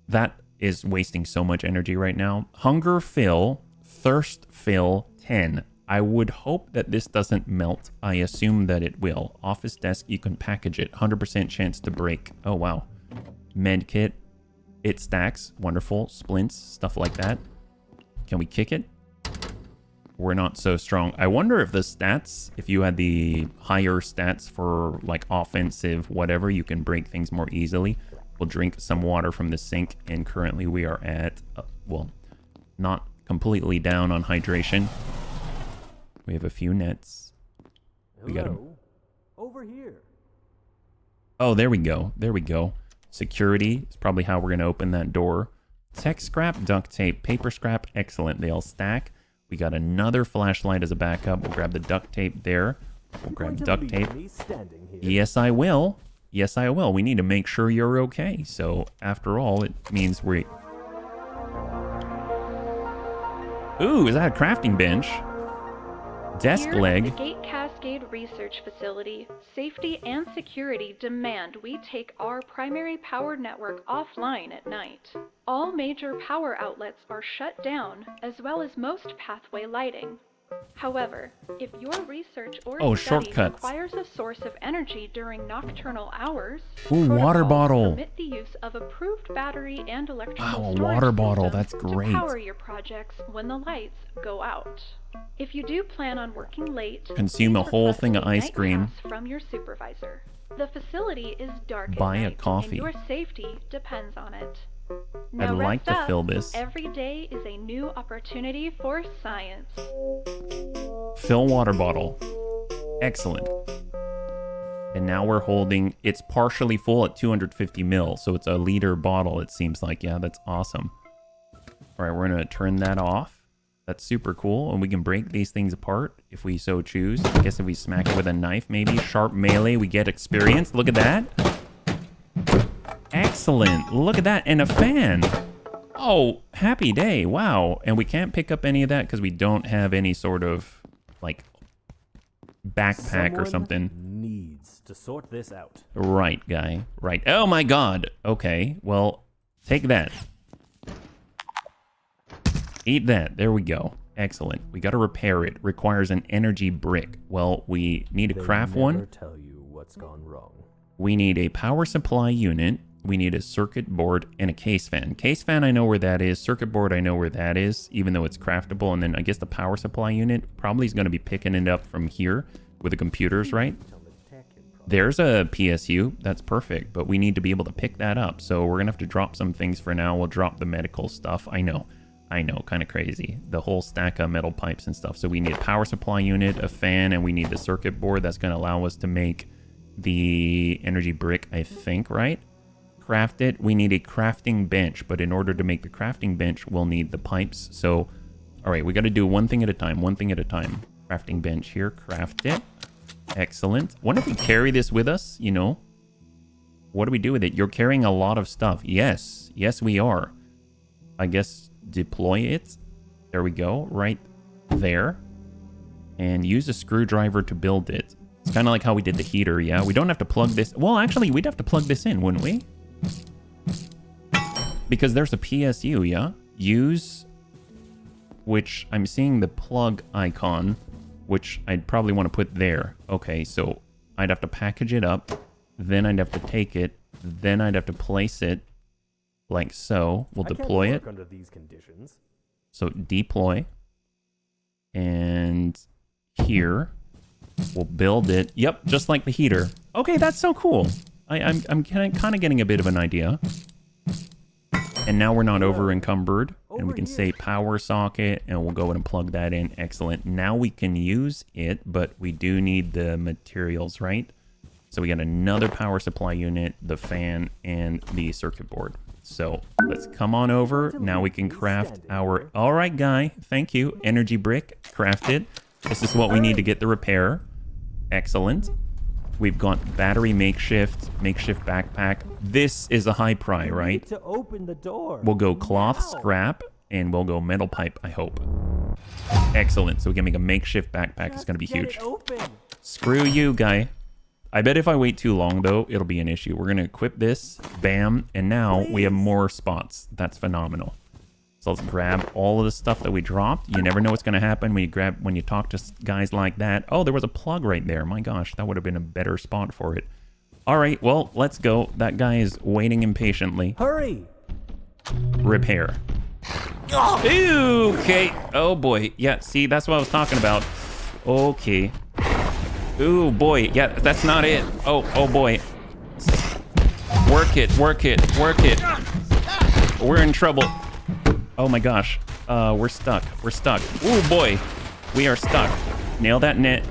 That is wasting so much energy right now. Hunger fill. Thirst fill 10. I would hope that this doesn't melt. I assume that it will. Office desk, you can package it. 100% chance to break. Oh, wow. Med kit. It stacks. Wonderful. Splints, stuff like that. Can we kick it? We're not so strong. I wonder if the stats, if you had the higher stats for like offensive whatever, you can break things more easily. We'll drink some water from the sink, and currently we are at, well, not completely down on hydration. We have a few nets. We got
over here.
Oh, there we go. There we go. Security is probably how we're going to open that door. Tech scrap, duct tape, paper scrap. Excellent. They all stack. We got another flashlight as a backup. We'll grab the duct tape there. We'll grab duct tape. Yes, I will. Yes, I will. We need to make sure you're okay. So, after all, it means we... Ooh, is that a crafting bench? Desk
Here
leg.
at the Gate Cascade Research Facility, safety and security demand we take our primary power network offline at night. All major power outlets are shut down, as well as most pathway lighting. However, if your research or study
shortcuts.
requires a source of energy during nocturnal hours,
Ooh, water
protocols
bottle.
permit the use of approved battery and electrical
Wow, a
storage
water bottle.
systems
That's great.
to power your projects when the lights go out. If you do plan on working late,
Consume a
please
whole
request
thing of
a
ice
night
cream.
pass from your supervisor. The facility is dark
Buy
at
a
night,
coffee.
and your safety depends on it.
I'd
Now
like
rest
to
up.
fill this.
Every day is a new opportunity for science.
Fill water bottle. Excellent. And now we're holding, it's partially full at 250 mil, so it's a liter bottle, it seems like. Yeah, that's awesome. All right, we're going to turn that off. That's super cool. And we can break these things apart if we so choose. I guess if we smack it with a knife, maybe. Sharp melee, we get experience. Look at that. Excellent. Look at that. And a fan. Oh, happy day. Wow. And we can't pick up any of that because we don't have any sort of, like, backpack or something.
Needs to sort this out.
Right, guy. Right. Oh, my God. Okay. Well, take that. Eat that. There we go. Excellent. We got to repair it. Requires an energy brick. Well, we need to craft one.
Tell you what's gone wrong.
We need a power supply unit. We need a circuit board and a case fan. Case fan, I know where that is. Circuit board, I know where that is, even though it's craftable. And then I guess the power supply unit probably is going to be picking it up from here with the computers, right? There's a PSU. That's perfect. But we need to be able to pick that up. So we're going to have to drop some things for now. We'll drop the medical stuff. I know, kind of crazy. The whole stack of metal pipes and stuff. So we need a power supply unit, a fan, and we need the circuit board. That's going to allow us to make the energy brick, I think, right? Craft it. We need a crafting bench, but in order to make the crafting bench, we'll need the pipes. So, all right, we got to do one thing at a time. Crafting bench here. Craft it. Excellent. Wonder if we carry this with us, you know? What do we do with it? You're carrying a lot of stuff. Yes, we are. I guess deploy it. There we go. Right there. And use a screwdriver to build it. It's kind of like how we did the heater, yeah? We don't have to plug this. Well, actually, we'd have to plug this in, wouldn't we? Because there's a PSU, yeah? Use, which I'm seeing the plug icon, which I'd probably want to put there. Okay, so I'd have to package it up, then I'd have to take it, then I'd have to place it like so. We'll deploy it.
Under these conditions.
So deploy. And here, we'll build it. Yep, just like the heater. Okay, that's so cool. I'm kind of getting a bit of an idea. And now we're not over encumbered. And we can say power socket, and we'll go ahead and plug that in. Excellent. Now we can use it, but we do need the materials, right? So we got another power supply unit, the fan, and the circuit board. So let's come on over. Now we can craft our... All right, guy. Thank you. Energy brick. Craft it. This is what we need to get the repair. Excellent. We've got battery makeshift backpack. This is a high pry, right?
To open the door.
We'll go cloth scrap, and we'll go metal pipe, I hope. Excellent. So we can make a makeshift backpack. It's going to be huge. Screw you, guy. I bet if I wait too long, though, it'll be an issue. We're going to equip this. Bam. And now we have more spots. That's phenomenal. So let's grab all of the stuff that we dropped. You never know what's going to happen when you talk to guys like that. Oh, there was a plug right there. My gosh, that would have been a better spot for it. All right, well, let's go. That guy is waiting impatiently.
Hurry!
Repair. Ooh, okay. Oh, boy. Yeah, see, that's what I was talking about. Okay. Ooh, boy. Yeah, that's not it. Oh, boy. Work it. We're in trouble. Oh my gosh. We're stuck. Ooh, boy. We are stuck. Nail that net.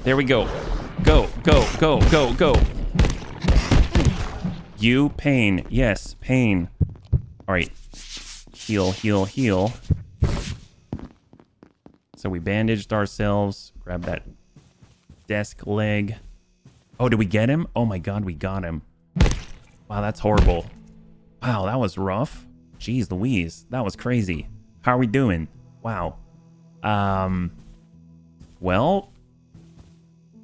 There we go. Go. You pain. Yes, pain. All right. Heal. So we bandaged ourselves. Grab that desk leg. Oh, did we get him? Oh my God, we got him. Wow, that's horrible. Wow, that was rough. Jeez Louise, that was crazy. How are we doing? Wow. Well,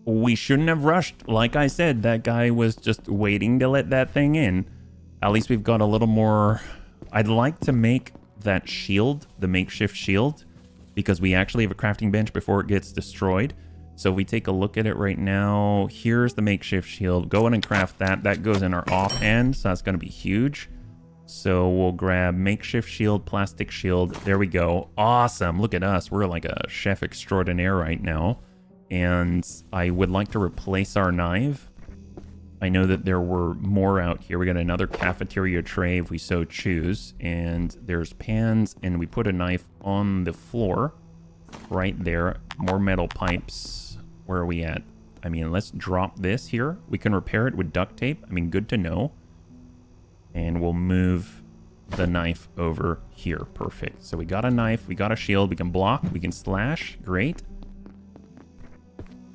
we shouldn't have rushed. Like I said, that guy was just waiting to let that thing in. At least we've got a little more... I'd like to make that shield, the makeshift shield, because we actually have a crafting bench before it gets destroyed. So if we take a look at it right now, here's the makeshift shield. Go ahead and craft that. That goes in our offhand, so that's going to be huge. So we'll grab makeshift shield, plastic shield. There we go. Awesome. Look at us. We're like a chef extraordinaire right now. And I would like to replace our knife. I know that there were more out here. We got another cafeteria tray if we so choose. And there's pans, and we put a knife on the floor right there. More metal pipes. Where are we at? I mean, let's drop this here. We can repair it with duct tape. I mean, good to know. And we'll move the knife over here. Perfect. So we got a knife, we got a shield, we can block, we can slash. Great.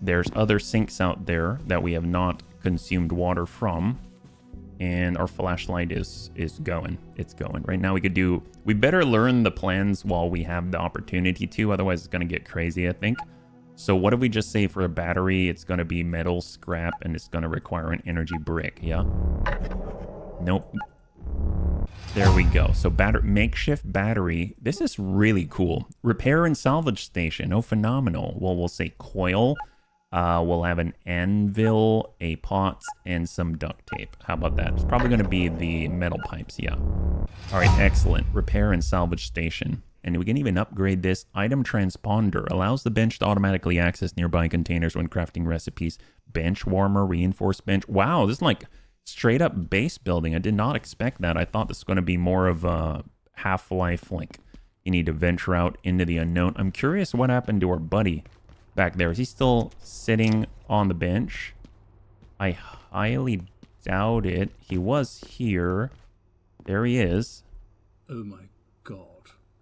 There's other sinks out there that we have not consumed water from. And our flashlight is going. It's going. Right now we better learn the plans while we have the opportunity to, otherwise it's going to get crazy, I think. So what did we just say for a battery? It's going to be metal, scrap, and it's going to require an energy brick, yeah? Nope. There we go. So makeshift battery. This is really cool. Repair and salvage station. Oh, phenomenal. Well, we'll say coil. We'll have an anvil, a pot, and some duct tape. How about that? It's probably going to be the metal pipes, yeah. All right, excellent. Repair and salvage station. And we can even upgrade this. Item transponder allows the bench to automatically access nearby containers when crafting recipes. Bench warmer, reinforced bench. Wow, this is like straight up base building. I did not expect that. I thought this was going to be more of a Half-Life, like you need to venture out into the unknown. I'm curious what happened to our buddy back there. Is he still sitting on the bench? I highly doubt it. He was here. There he is.
Oh my god.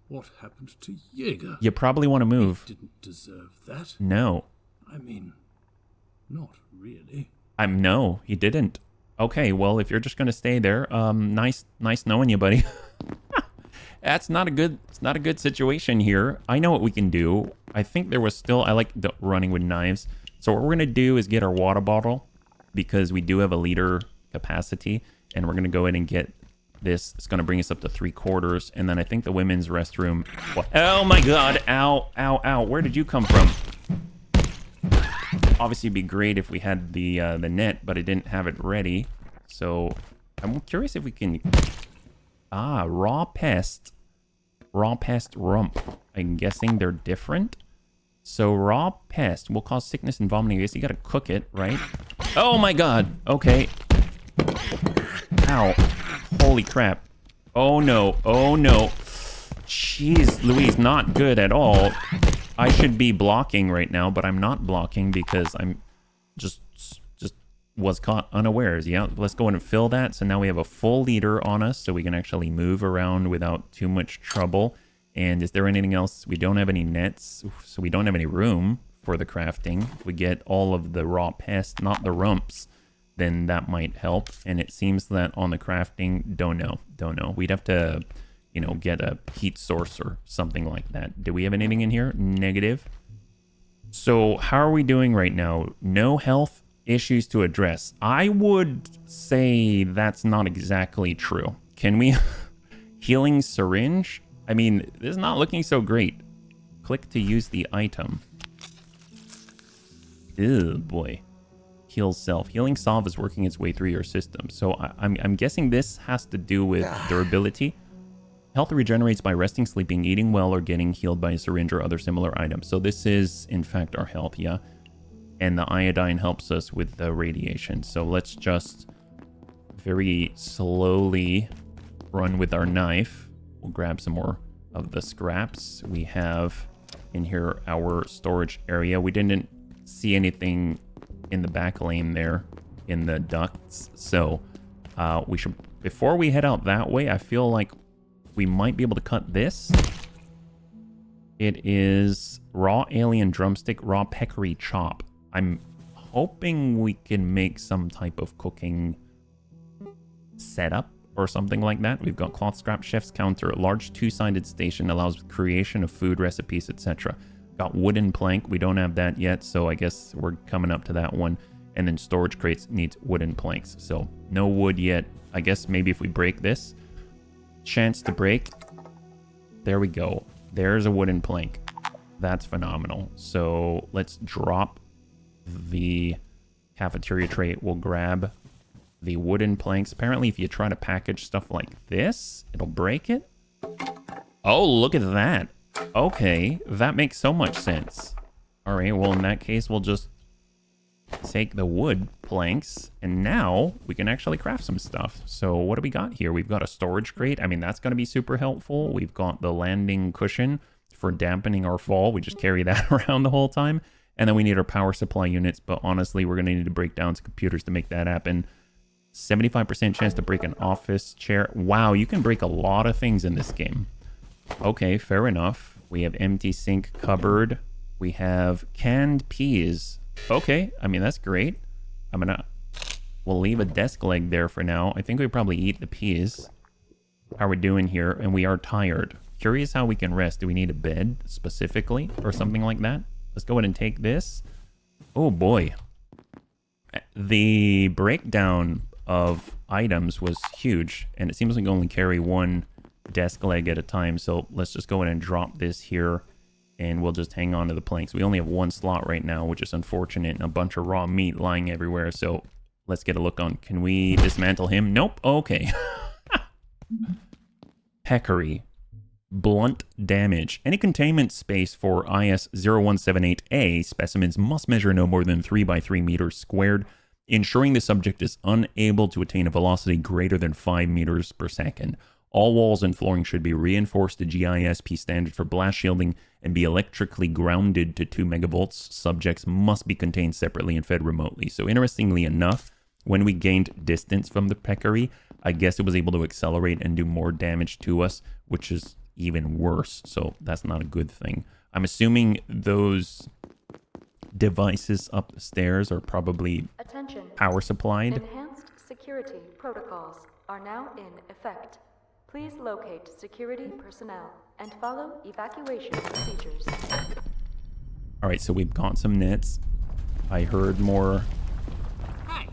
What happened to Jaeger?
You probably want to move.
He didn't deserve that.
No.
I mean, not really.
No, he didn't. Okay, well, if you're just gonna stay there, nice knowing you, buddy. It's not a good situation here. I know what we can do. I think there was still, I like running with knives. So what we're gonna do is get our water bottle because we do have a liter capacity, and we're gonna go ahead and get this. It's gonna bring us up to 3/4, and then I think the women's restroom. Oh my god! Ow! Ow! Ow! Where did you come from? Obviously, it'd be great if we had the net, but I didn't have it ready. So I'm curious if we can. Raw pest rump. I'm guessing they're different. So raw pest will cause sickness and vomiting. I guess you gotta cook it, right? Oh my god! Okay. Ow. Holy crap. Oh no. Oh no. Jeez Louise, not good at all. I should be blocking right now, but I'm not blocking because I'm just was caught unawares. Yeah, let's go and fill that. So now we have a full liter on us, so we can actually move around without too much trouble. And is there anything else? We don't have any nets, so we don't have any room for the crafting. If we get all of the raw pests, not the rumps, then that might help. And it seems that on the crafting, don't know. We'd have to, you know, get a heat source or something like that. Do we have anything in here? Negative. So how are we doing right now? No health issues to address. I would say that's not exactly true. Can we healing syringe? I mean, this is not looking so great. Click to use the item. Ew, boy. Heal self. Healing salve is working its way through your system. So I'm guessing this has to do with durability. Health regenerates by resting, sleeping, eating well, or getting healed by a syringe or other similar items. So this is, in fact, our health, yeah? And the iodine helps us with the radiation. So let's just very slowly run with our knife. We'll grab some more of the scraps. We have in here our storage area. We didn't see anything in the back lane there in the ducts. So we should, before we head out that way, I feel like we might be able to cut this. It is raw alien drumstick, raw peccary chop. I'm hoping we can make some type of cooking setup or something like that. We've got cloth scrap, chef's counter, a large two-sided station allows creation of food recipes, etc. Got wooden plank. We don't have that yet, so I guess we're coming up to that one. And then storage crates needs wooden planks. So no wood yet. I guess maybe if we break this, chance to break. There we go. There's a wooden plank. That's phenomenal. So let's drop the cafeteria tray. We'll grab the wooden planks. Apparently, if you try to package stuff like this, it'll break it. Oh, look at that. Okay, that makes so much sense. All right, well, in that case, we'll just take the wood planks, and now we can actually craft some stuff. So what do we got here? We've got a storage crate. I mean, that's going to be super helpful. We've got the landing cushion for dampening our fall. We just carry that around the whole time. And then we need our power supply units, but honestly, we're going to need to break down some computers to make that happen. 75% chance to break an office chair. Wow, you can break a lot of things in this game. Okay, fair enough. We have empty sink cupboard. We have canned peas. Okay, I mean, that's great. We'll leave a desk leg there for now. I think we probably eat the peas. How are we doing here? And we are tired. Curious how we can rest. Do we need a bed specifically or something like that? Let's go ahead and take this. Oh boy. The breakdown of items was huge, and it seems like we only carry one desk leg at a time. So let's just go ahead and drop this here, and we'll just hang on to the planks. We only have one slot right now, which is unfortunate, and a bunch of raw meat lying everywhere. So let's get a look on. Can we dismantle him? Nope. Okay. Peccary. Blunt damage. Any containment space for IS-0178A specimens must measure no more than 3 by 3 meters squared, ensuring the subject is unable to attain a velocity greater than 5 meters per second. All walls and flooring should be reinforced to GISP standard for blast shielding and be electrically grounded to 2 megavolts. Subjects must be contained separately and fed remotely. So interestingly enough, when we gained distance from the peccary, I guess it was able to accelerate and do more damage to us, which is even worse. So that's not a good thing. I'm assuming those devices up the stairs are probably power supplied.
Enhanced security protocols are now in effect. Please locate security personnel and follow evacuation procedures.
All right, so we've got some nets. I heard more.
Hey,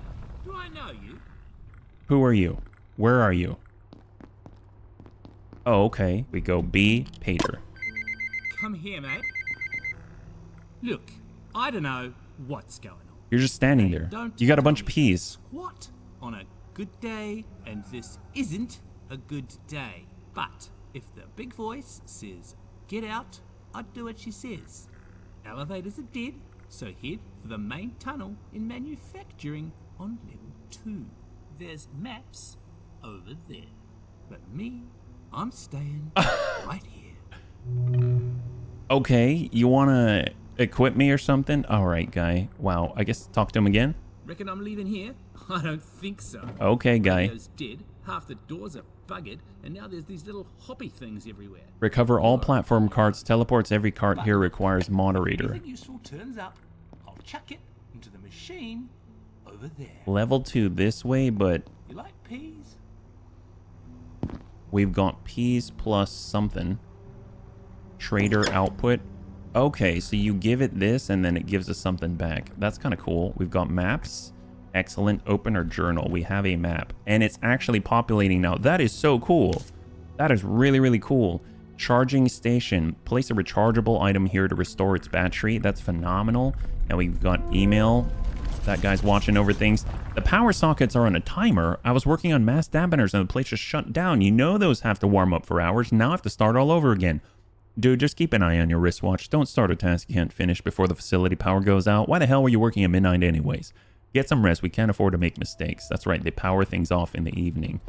do I know you?
Who are you? Where are you? Oh, okay. We go B, Pater.
Come here, mate. Look, I don't know what's going on.
You're just standing there. You got a bunch of peas.
What? On a good day, and this isn't a good day. But if the big voice says, get out, I'd do what she says. Elevators are dead, so head for the main tunnel in manufacturing on level 2. There's maps over there. But me, I'm staying right here.
Okay, you want to equip me or something? All right, guy. Wow, I guess talk to him again.
Reckon I'm leaving here? I don't think so.
Okay, guy.
Radio's dead, half the doors are buggered, and now there's these little hoppy things everywhere.
Recover all platform carts. Teleports every cart here requires moderator.
Anything useful turns up, I'll chuck it into the machine over there.
Level 2 this way, but
You like peas?
we've got peas plus something. Trader output. Okay, so you give it this and then it gives us something back. That's kind of cool. We've got maps. Excellent. Open our journal. We have a map and it's actually populating now. That is so cool. That is really, really cool. Charging station. Place a rechargeable item here to restore its battery. That's phenomenal. And we've got email. That guy's watching over things. The power sockets are on a timer. I was working on mass dampeners and the place just shut down. You know those have to warm up for hours. Now I have to start all over again. Dude, just keep an eye on your wristwatch. Don't start a task you can't finish before the facility power goes out. Why the hell were you working at midnight anyways? Get some rest. We can't afford to make mistakes. That's right. They power things off in the evening.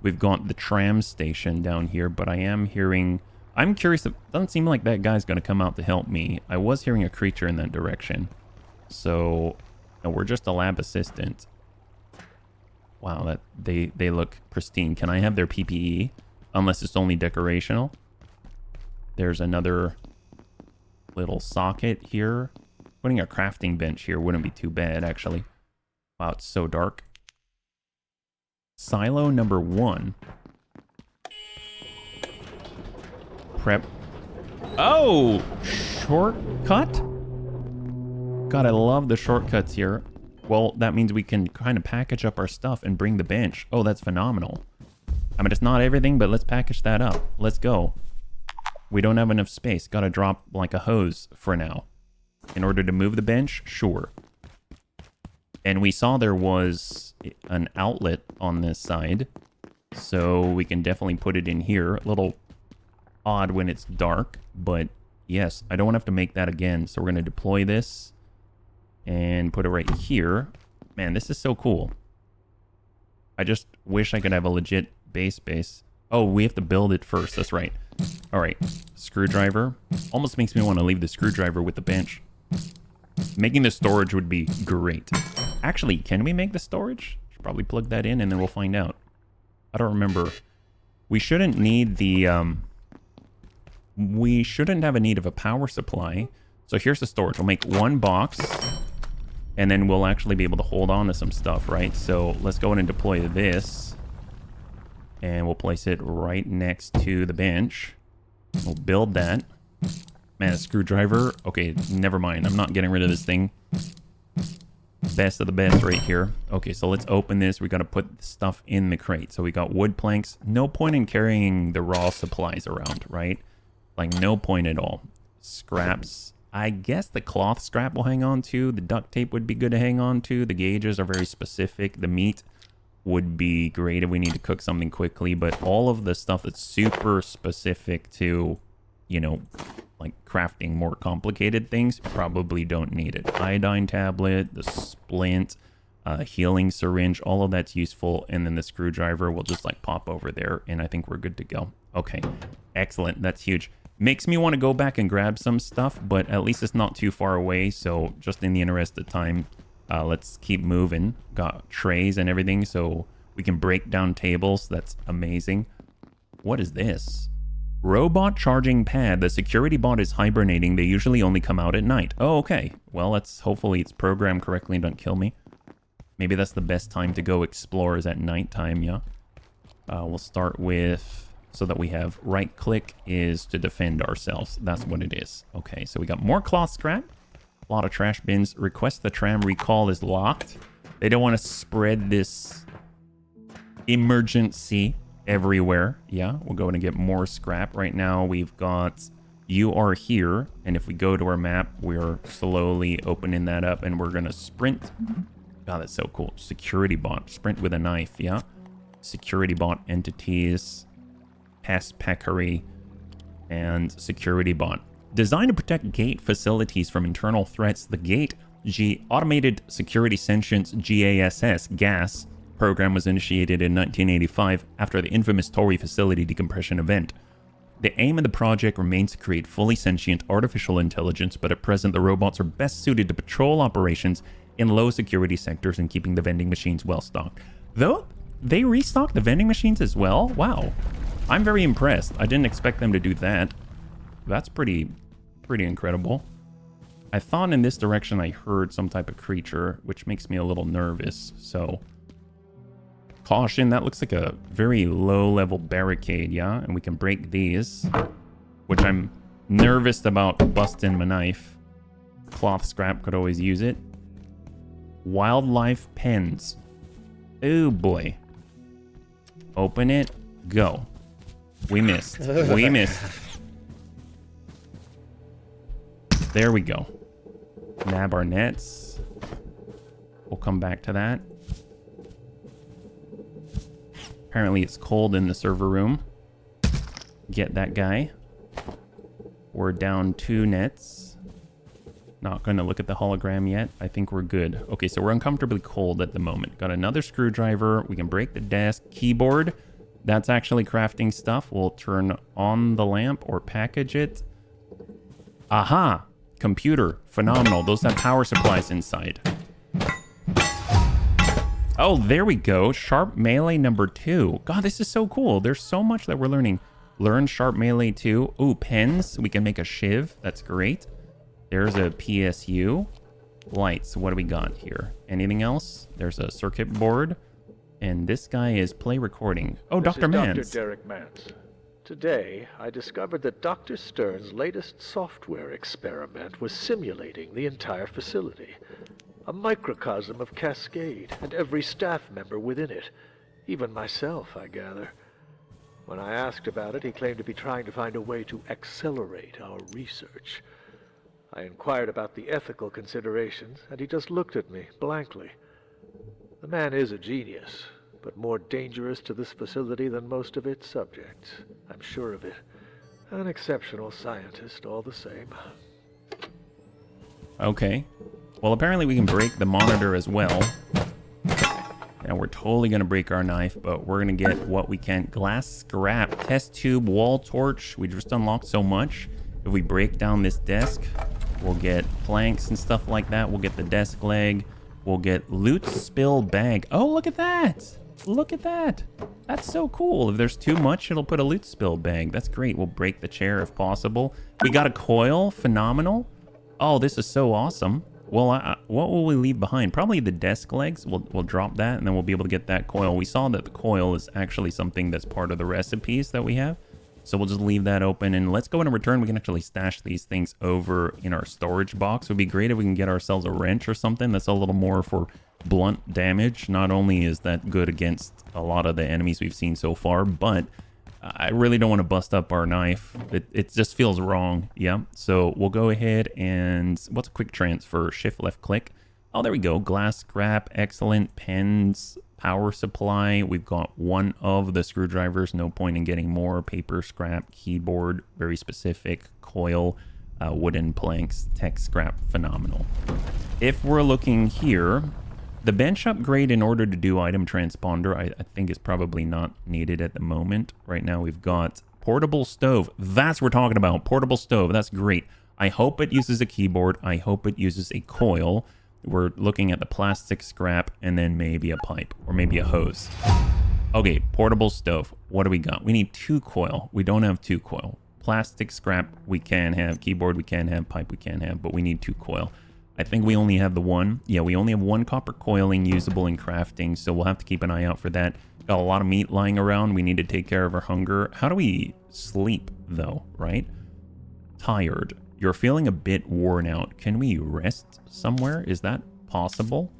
We've got the tram station down here, but I am hearing... I'm curious. It doesn't seem like that guy's going to come out to help me. I was hearing a creature in that direction. So, no, we're just a lab assistant. Wow, that they look pristine. Can I have their PPE? Unless it's only decorational. There's another little socket here. Putting a crafting bench here wouldn't be too bad, actually. Wow, it's so dark. Silo number 1. Prep. Oh! Shortcut? God, I love the shortcuts here. Well, that means we can kind of package up our stuff and bring the bench. Oh, that's phenomenal. I mean, it's not everything, but let's package that up. Let's go. We don't have enough space. Gotta drop like a hose for now. In order to move the bench? Sure. And we saw there was an outlet on this side. So we can definitely put it in here. A little odd when it's dark. But yes, I don't want to have to make that again. So we're going to deploy this. And put it right here. Man, this is so cool. I just wish I could have a legit base. Oh, we have to build it first. That's right. All right, screwdriver. Almost makes me want to leave the screwdriver with the bench. Making the storage would be great. Actually, can we make the storage? probably plug that in and then we'll find out. I don't remember. We shouldn't need the, we shouldn't have a need of a power supply. So here's the storage. We'll make one box and then we'll actually be able to hold on to some stuff, right? So let's go ahead and deploy this and we'll place it right next to the bench. We'll build that. Man, a screwdriver. Okay, never mind. I'm not getting rid of this thing. Best of the best right here. Okay, so let's open this. We got to put stuff in the crate. So we got wood planks. No point in carrying the raw supplies around, right? Like, no point at all. Scraps. I guess the cloth scrap will hang on to. The duct tape would be good to hang on to. The gauges are very specific. The meat would be great if we need to cook something quickly. But all of the stuff that's super specific to, you know, like crafting more complicated things, probably don't need it. Iodine tablet, the splint, healing syringe, all of that's useful. And then the screwdriver will just like pop over there and I think we're good to go. Okay, excellent. That's huge. Makes me want to go back and grab some stuff, but at least it's not too far away. So just in the interest of time, let's keep moving. Got trays and everything so we can break down tables. That's amazing. What is this? Robot charging pad. The security bot is hibernating. They usually only come out at night. Oh, okay. Well, let's hopefully it's programmed correctly and don't kill me. Maybe that's the best time to go explore is at nighttime, yeah? We'll start with, so that we have right click is to defend ourselves. That's what it is. Okay, so we got more cloth scrap. A lot of trash bins. Request the tram recall is locked. They don't want to spread this emergency everywhere. Yeah, we'll go in and get more scrap. Right now we've got you are here, and if we go to our map, we're slowly opening that up and we're gonna sprint. God, that's so cool. Security bot, sprint with a knife. Yeah, security bot entities, pest peccary, and security bot designed to protect gate facilities from internal threats. The gate automated security sentience GASS program was initiated in 1985 after the infamous Tory facility decompression event. The aim of the project remains to create fully sentient artificial intelligence, but at present the robots are best suited to patrol operations in low security sectors and keeping the vending machines well stocked. Though they restocked the vending machines as well? Wow. I'm very impressed. I didn't expect them to do that. That's pretty incredible. I thought in this direction I heard some type of creature, which makes me a little nervous, so caution. That looks like a very low-level barricade, yeah? And we can break these, which I'm nervous about busting my knife. Cloth scrap, could always use it. Wildlife pens. Oh, boy. Open it. Go. We missed. We missed. There we go. Nab our nets. We'll come back to that. Apparently it's cold in the server room. Get that guy. We're down 2 nets. Not going to look at the hologram yet. I think we're good. Okay, so we're uncomfortably cold at the moment. Got another screwdriver. We can break the desk. Keyboard. That's actually crafting stuff. We'll turn on the lamp or package it. Aha! Computer. Phenomenal. Those have power supplies inside. Oh, there we go. Sharp melee number 2. God, this is so cool. There's so much that we're learning. Learn sharp melee 2. Ooh, pens. We can make a shiv. That's great. There's a PSU. Lights. What do we got here? Anything else? There's a circuit board. And this guy is play recording. Oh, Dr. Mans.
Dr. Derek Mans. Today, I discovered that Dr. Stern's latest software experiment was simulating the entire facility. A microcosm of Cascade, and every staff member within it. Even myself, I gather. When I asked about it, he claimed to be trying to find a way to accelerate our research. I inquired about the ethical considerations, and he just looked at me blankly. The man is a genius, but more dangerous to this facility than most of its subjects. I'm sure of it. An exceptional scientist, all the same.
Okay. Well, apparently we can break the monitor as well. And we're totally going to break our knife, but we're going to get what we can. Glass scrap, test tube, wall torch. We just unlocked so much. If we break down this desk, we'll get planks and stuff like that. We'll get the desk leg. We'll get loot spill bag. Oh, look at that. Look at that. That's so cool. If there's too much, it'll put a loot spill bag. That's great. We'll break the chair if possible. We got a coil. Phenomenal. Oh, this is so awesome. Well, what will we leave behind? Probably the desk legs. We'll drop that, and then we'll be able to get that coil. We saw that the coil is actually something that's part of the recipes that we have. So we'll just leave that open, and let's go in return. We can actually stash these things over in our storage box. It would be great if we can get ourselves a wrench or something that's a little more for blunt damage. Not only is that good against a lot of the enemies we've seen so far, but I really don't want to bust up our knife. It just feels wrong. Yeah. So we'll go ahead and what's a quick transfer? Shift left click. Oh, there we go. Glass scrap. Excellent. Pens. Power supply. We've got one of the screwdrivers. No point in getting more. Paper scrap. Keyboard. Very specific. Coil. Wooden planks. Tech scrap. Phenomenal. If we're looking here, the bench upgrade in order to do item transponder, I think is probably not needed at the moment. Right now we've got portable stove. That's what we're talking about. Portable stove. That's great. I hope it uses a keyboard. I hope it uses a coil. We're looking at the plastic scrap and then maybe a pipe or maybe a hose. Okay, portable stove. What do we got? We need 2 coil. We don't have 2 coil. Plastic scrap we can have. Keyboard we can have. Pipe we can have. But we need 2 coil. I think we only have the 1. Yeah, we only have 1 copper coiling usable in crafting, so we'll have to keep an eye out for that. Got a lot of meat lying around. We need to take care of our hunger. How do we sleep, though, right? Tired. You're feeling a bit worn out. Can we rest somewhere? Is that possible?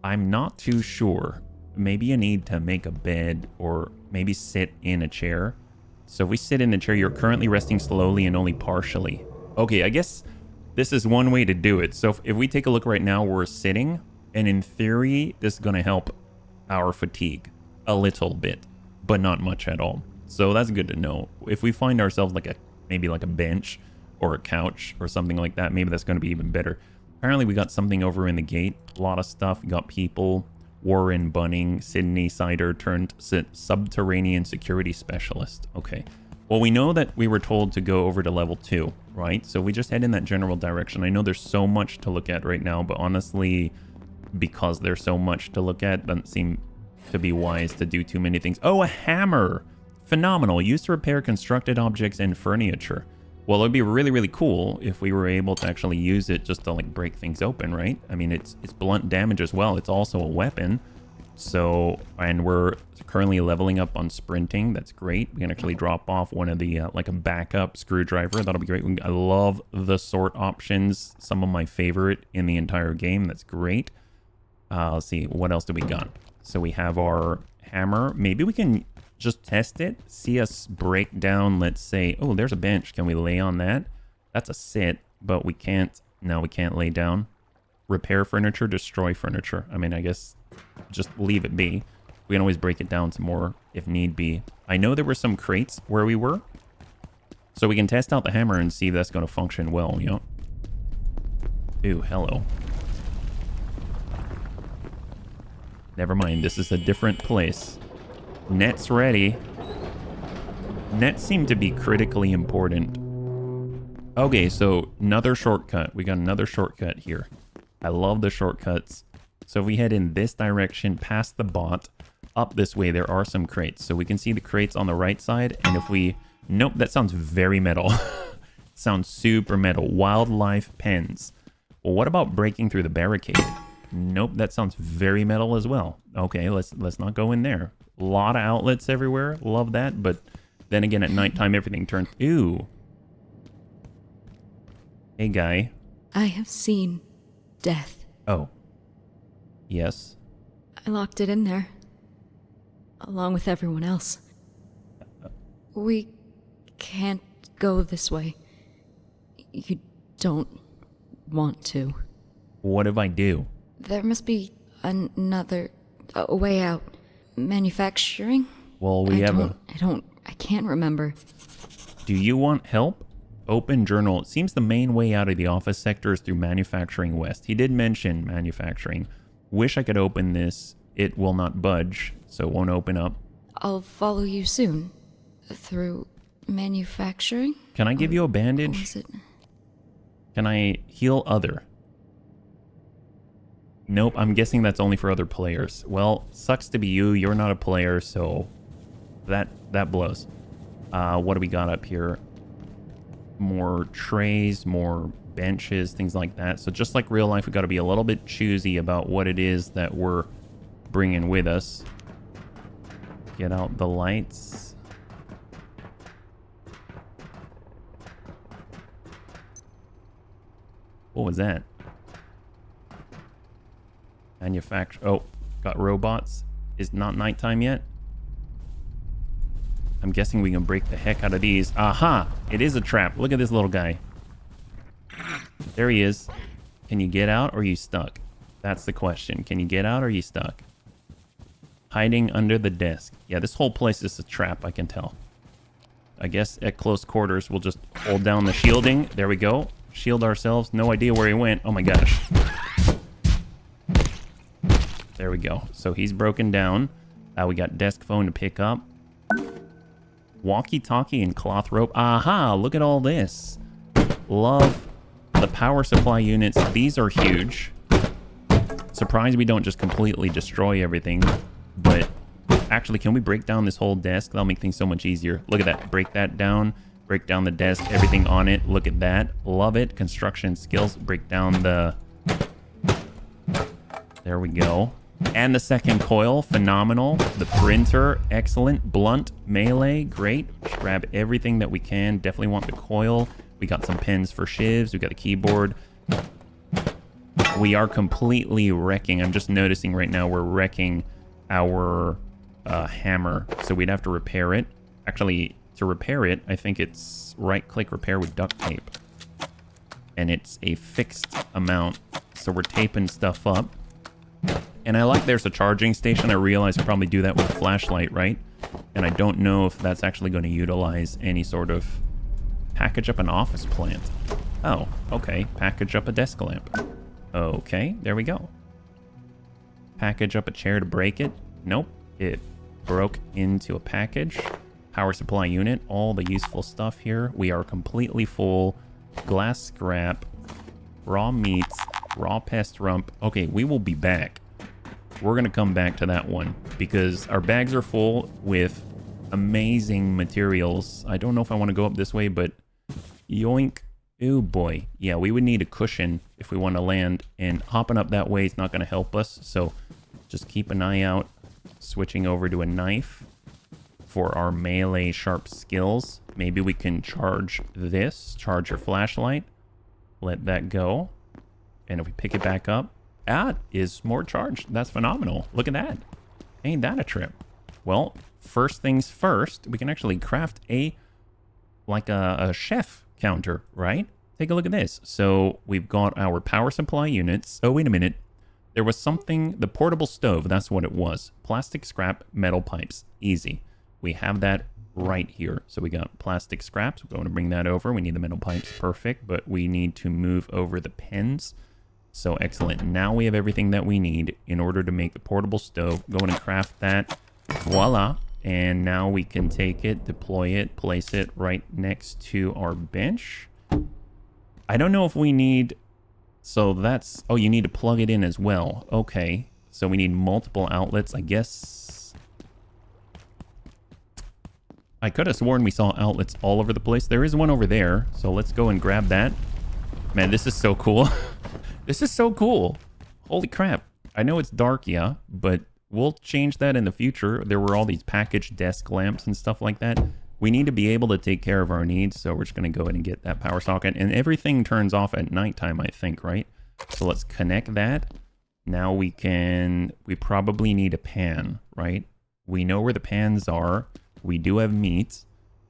I'm not too sure. Maybe you need to make a bed or maybe sit in a chair. So if we sit in the chair, you're currently resting slowly and only partially. Okay, I guess this is one way to do it. So if we take a look right now, we're sitting, and in theory, this is going to help our fatigue a little bit, but not much at all. So that's good to know. If we find ourselves maybe like a bench or a couch or something like that, maybe that's going to be even better. Apparently we got something over in the gate. A lot of stuff. We got people. Warren Bunning, Sydney Sider turned subterranean security specialist. Okay. Well, we know that we were told to go over to level 2, right? So we just head in that general direction. I know there's so much to look at right now, but honestly, because there's so much to look at, doesn't seem to be wise to do too many things. Oh, a hammer! Phenomenal. Used to repair constructed objects and furniture. Well, it would be really, really cool if we were able to actually use it just to break things open, right? I mean, it's blunt damage as well. It's also a weapon. So, and we're currently leveling up on sprinting. That's great. We can actually drop off one of the, like a backup screwdriver. That'll be great. I love the sort options. Some of my favorite in the entire game. That's great. Let's see. What else do we got? So we have our hammer. Maybe we can just test it. See us break down, let's say, oh, there's a bench. Can we lay on that? That's a sit, but we can't. No, we can't lay down. Repair furniture, destroy furniture. I mean, I guess just leave it be. We can always break it down some more if need be. I know there were some crates where we were, so we can test out the hammer and see if that's going to function well, you know? Ooh, hello. Never mind, this is a different place. Net's ready. Nets seem to be critically important. Okay, so another shortcut. We got another shortcut here. I love the shortcuts. So if we head in this direction, past the bot, up this way, there are some crates. So we can see the crates on the right side. And if we... Nope, that sounds very metal. Sounds super metal. Wildlife pens. Well, what about breaking through the barricade? Nope, that sounds very metal as well. Okay, let's not go in there. A lot of outlets everywhere. Love that. But then again, at nighttime, everything turns... Ooh. Hey, guy.
I have seen death.
Oh. Yes.
I locked it in there. Along with everyone else. We can't go this way. You don't want to.
What if I do?
There must be another way out. Manufacturing?
Well,
I can't remember.
Do you want help? Open journal. It seems the main way out of the office sector is through manufacturing west. He did mention manufacturing. Wish I could open this. It will not budge, so it won't open up.
I'll follow you soon. Through manufacturing?
Can I give you a bandage?
Was it?
Can I heal other? Nope, I'm guessing that's only for other players. Well, sucks to be you. You're not a player, so that blows. What do we got up here? More trays, more benches, things like that. So just like real life, we got to be a little bit choosy about what it is that we're bringing with us. Get out the lights. What was that? Manufacture. Oh, got robots. Is not nighttime yet. I'm guessing we can break the heck out of these. Aha! It is a trap. Look at this little guy. There he is. Can you get out or are you stuck? That's the question. Can you get out or are you stuck? Hiding under the desk. Yeah, this whole place is a trap, I can tell. I guess at close quarters, we'll just hold down the shielding. There we go. Shield ourselves. No idea where he went. Oh my gosh. There we go. So he's broken down. We got desk phone to pick up. Walkie-talkie and cloth rope. Aha! Look at all this. Love the power supply units. These are huge. Surprised we don't just completely destroy everything. But actually, can we break down this whole desk? That'll make things so much easier. Look at that. Break that down. Break down the desk. Everything on it. Look at that. Love it. Construction skills. Break down the... There we go. And the second coil, phenomenal. The printer, excellent. Blunt, melee, great. Just grab everything that we can. Definitely want the coil. We got some pins for shivs. We got a keyboard. We are completely wrecking. I'm just noticing right now we're wrecking our hammer. So we'd have to repair it. Actually, to repair it, I think it's right-click repair with duct tape. And it's a fixed amount. So we're taping stuff up. And I like there's a charging station. I realize I probably do that with a flashlight, right? And I don't know if that's actually going to utilize any sort of... Package up an office plant. Oh, okay. Package up a desk lamp. Okay, there we go. Package up a chair to break it. Nope. It broke into a package. Power supply unit. All the useful stuff here. We are completely full. Glass scrap. Raw meats. Raw pest rump. Okay, we will be back. We're going to come back to that one because our bags are full with amazing materials. I don't know if I want to go up this way, but yoink. Oh boy. Yeah, we would need a cushion if we want to land, and hopping up that way is not going to help us. So just keep an eye out. Switching over to a knife for our melee sharp skills. Maybe we can charge this. Charge your flashlight. Let that go. And if we pick it back up, that is more charged. That's phenomenal. Look at that. Ain't that a trip? Well, first things first, we can actually craft a chef counter, right? Take a look at this. So we've got our power supply units. Oh, wait a minute. There was something, the portable stove, that's what it was. Plastic scrap, metal pipes. Easy. We have that right here. So we got plastic scraps. We're going to bring that over. We need the metal pipes. Perfect. But we need to move over the pens. So excellent. Now we have everything that we need in order to make the portable stove. Go and craft that. Voila. And now we can take it, deploy it, place it right next to our bench. I don't know if we need... So that's... Oh, you need to plug it in as well. Okay. So we need multiple outlets. I guess... I could have sworn we saw outlets all over the place. There is one over there. So let's go and grab that. Man, this is so cool. This is so cool. Holy crap. I know it's dark, yeah, but we'll change that in the future. There were all these packaged desk lamps and stuff like that. We need to be able to take care of our needs, so we're just going to go ahead and get that power socket. And everything turns off at nighttime, I think, right? So let's connect that. Now we probably need a pan, right? We know where the pans are. We do have meat.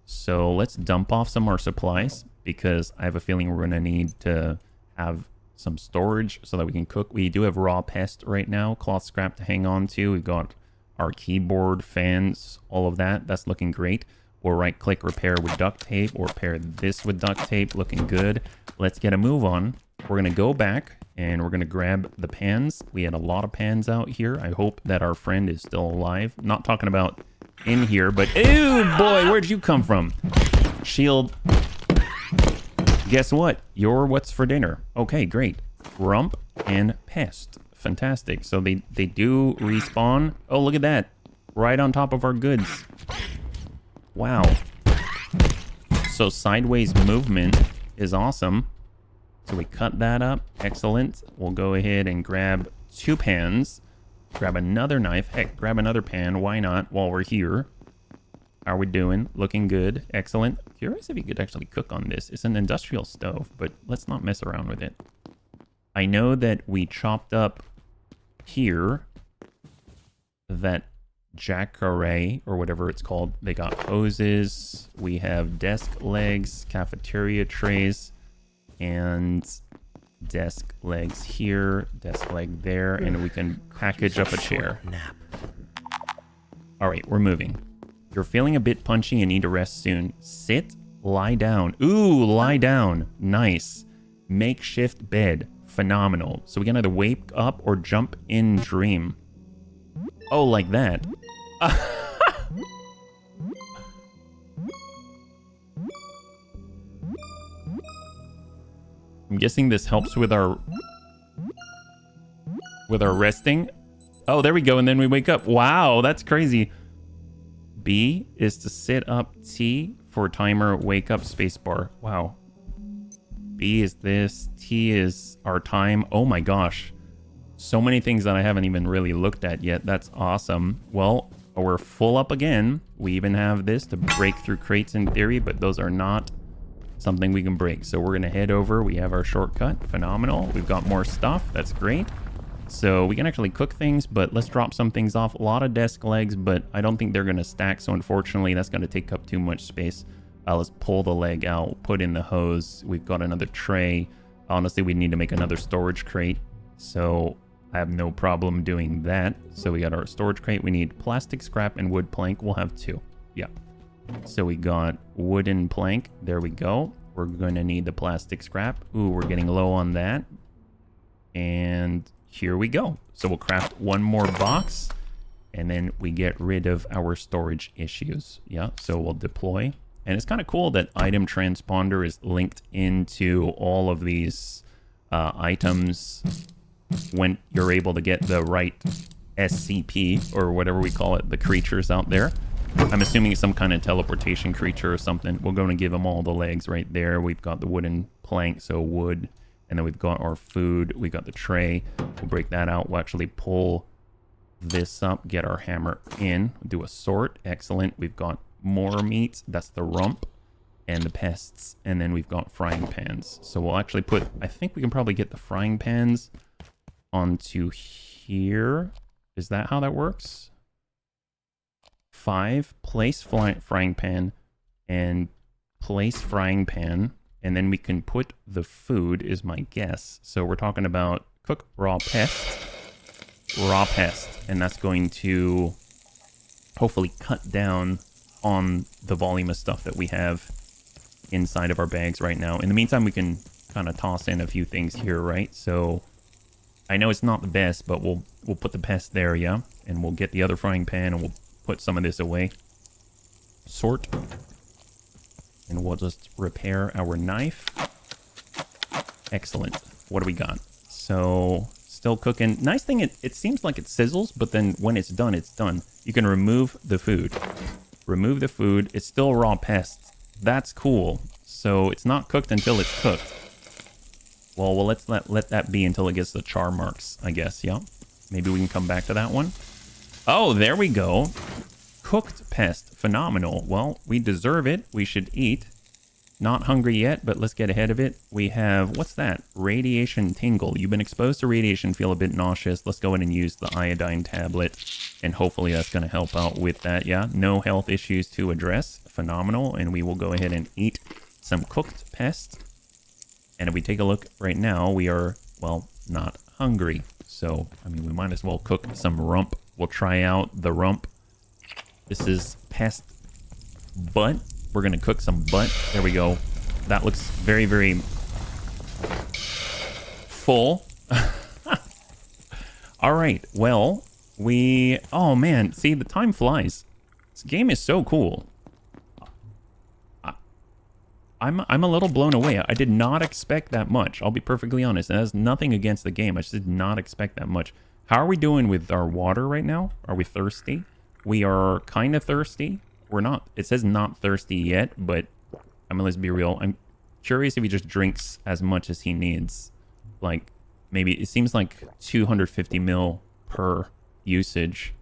So let's dump off some of our supplies, because I have a feeling we're going to need to have some storage so that we can cook. We do have raw pest right now, cloth scrap to hang on to. We've got our keyboard, fans, all of that. That's looking great. We'll right click repair with duct tape, or repair this with duct tape. Looking good. Let's get a move on. We're going to go back and we're going to grab the pans. We had a lot of pans out here. I hope that our friend is still alive. Not talking about in here, but ew, boy, where'd you come from? Shield. Guess what? You're what's for dinner. Okay, great. Rump and pest. fantastic. So they do respawn. Oh, look at that. Right on top of our goods. Wow. So sideways movement is awesome. So we cut that up. Excellent. We'll go ahead and grab 2 pans. Grab another knife. Heck, grab another pan. Why not while we're here? How are we doing? Looking good. Excellent. Curious if you could actually cook on this. It's an industrial stove, but let's not mess around with it. I know that we chopped up here that jacare or whatever it's called. They got hoses. We have desk legs, cafeteria trays, and desk legs here, desk leg there, and we can package up a chair.
Nap.
All right, we're moving. You're feeling a bit punchy and need a rest soon. Sit, lie down. Ooh, lie down. Nice. Makeshift bed. Phenomenal. So we can either wake up or jump in dream. Oh, like that. I'm guessing this helps with our resting. Oh, there we go. And then we wake up. Wow, that's crazy. B is to sit up. T for timer, wake up, spacebar. Wow. B is this. T is our time. Oh my gosh. So many things that I haven't even really looked at yet. That's awesome. Well, we're full up again. We even have this to break through crates in theory, but those are not something we can break. So we're going to head over. We have our shortcut. Phenomenal. We've got more stuff. That's great. So we can actually cook things, but let's drop some things off. A lot of desk legs, but I don't think they're going to stack. So unfortunately, that's going to take up too much space. Let's pull the leg out, put in the hose. We've got another tray. Honestly, we need to make another storage crate. So I have no problem doing that. So we got our storage crate. We need plastic scrap and wood plank. We'll have 2. Yeah. So we got wooden plank. There we go. We're going to need the plastic scrap. Ooh, we're getting low on that. And here we go. So we'll craft 1 more box. And then we get rid of our storage issues. Yeah, so we'll deploy. And it's kind of cool that item transponder is linked into all of these items when you're able to get the right SCP or whatever we call it, the creatures out there. I'm assuming it's some kind of teleportation creature or something. We're going to give them all the legs right there. We've got the wooden plank, so wood. And then we've got our food. We got the tray. We'll break that out. We'll actually pull this up, get our hammer in, do a sort. Excellent. We've got more meat. That's the rump and the pests. And then we've got frying pans. So we'll actually put, I think we can probably get the frying pans onto here. Is that how that works? 5, place frying pan and place frying pan. And then we can put the food is my guess. So we're talking about cook raw pest. Raw pest. And that's going to hopefully cut down on the volume of stuff that we have inside of our bags right now. In the meantime, we can kind of toss in a few things here, right? So I know it's not the best, but we'll put the pest there, yeah? And we'll get the other frying pan and we'll put some of this away. Sort. And we'll just repair our knife. Excellent. What do we got? So, still cooking. Nice thing, it seems like it sizzles, but then when it's done, it's done. You can remove the food. Remove the food. It's still raw pest. That's cool. So, it's not cooked until it's cooked. Well, let's let that be until it gets the char marks, I guess, yeah? Maybe we can come back to that one. Oh, there we go. Cooked pest. Phenomenal. Well, we deserve it. We should eat. Not hungry yet, but let's get ahead of it. We have, what's that? Radiation tingle. You've been exposed to radiation, feel a bit nauseous. Let's go in and use the iodine tablet. And hopefully that's going to help out with that, yeah? No health issues to address. Phenomenal. And we will go ahead and eat some cooked pest. And if we take a look right now, we are, well, not hungry. So, I mean, we might as well cook some rump. We'll try out the rump. This is pest butt. We're going to cook some butt. There we go. That looks very, very full. All right. Well, oh man, see, the time flies. This game is so cool. I'm a little blown away. I did not expect that much. I'll be perfectly honest. It has nothing against the game. I just did not expect that much. How are we doing with our water right now? Are we thirsty? We are kind of thirsty. We're not. It says not thirsty yet, but I mean, let's be real. I'm curious if he just drinks as much as he needs. Like, maybe it seems like 250 mil per usage.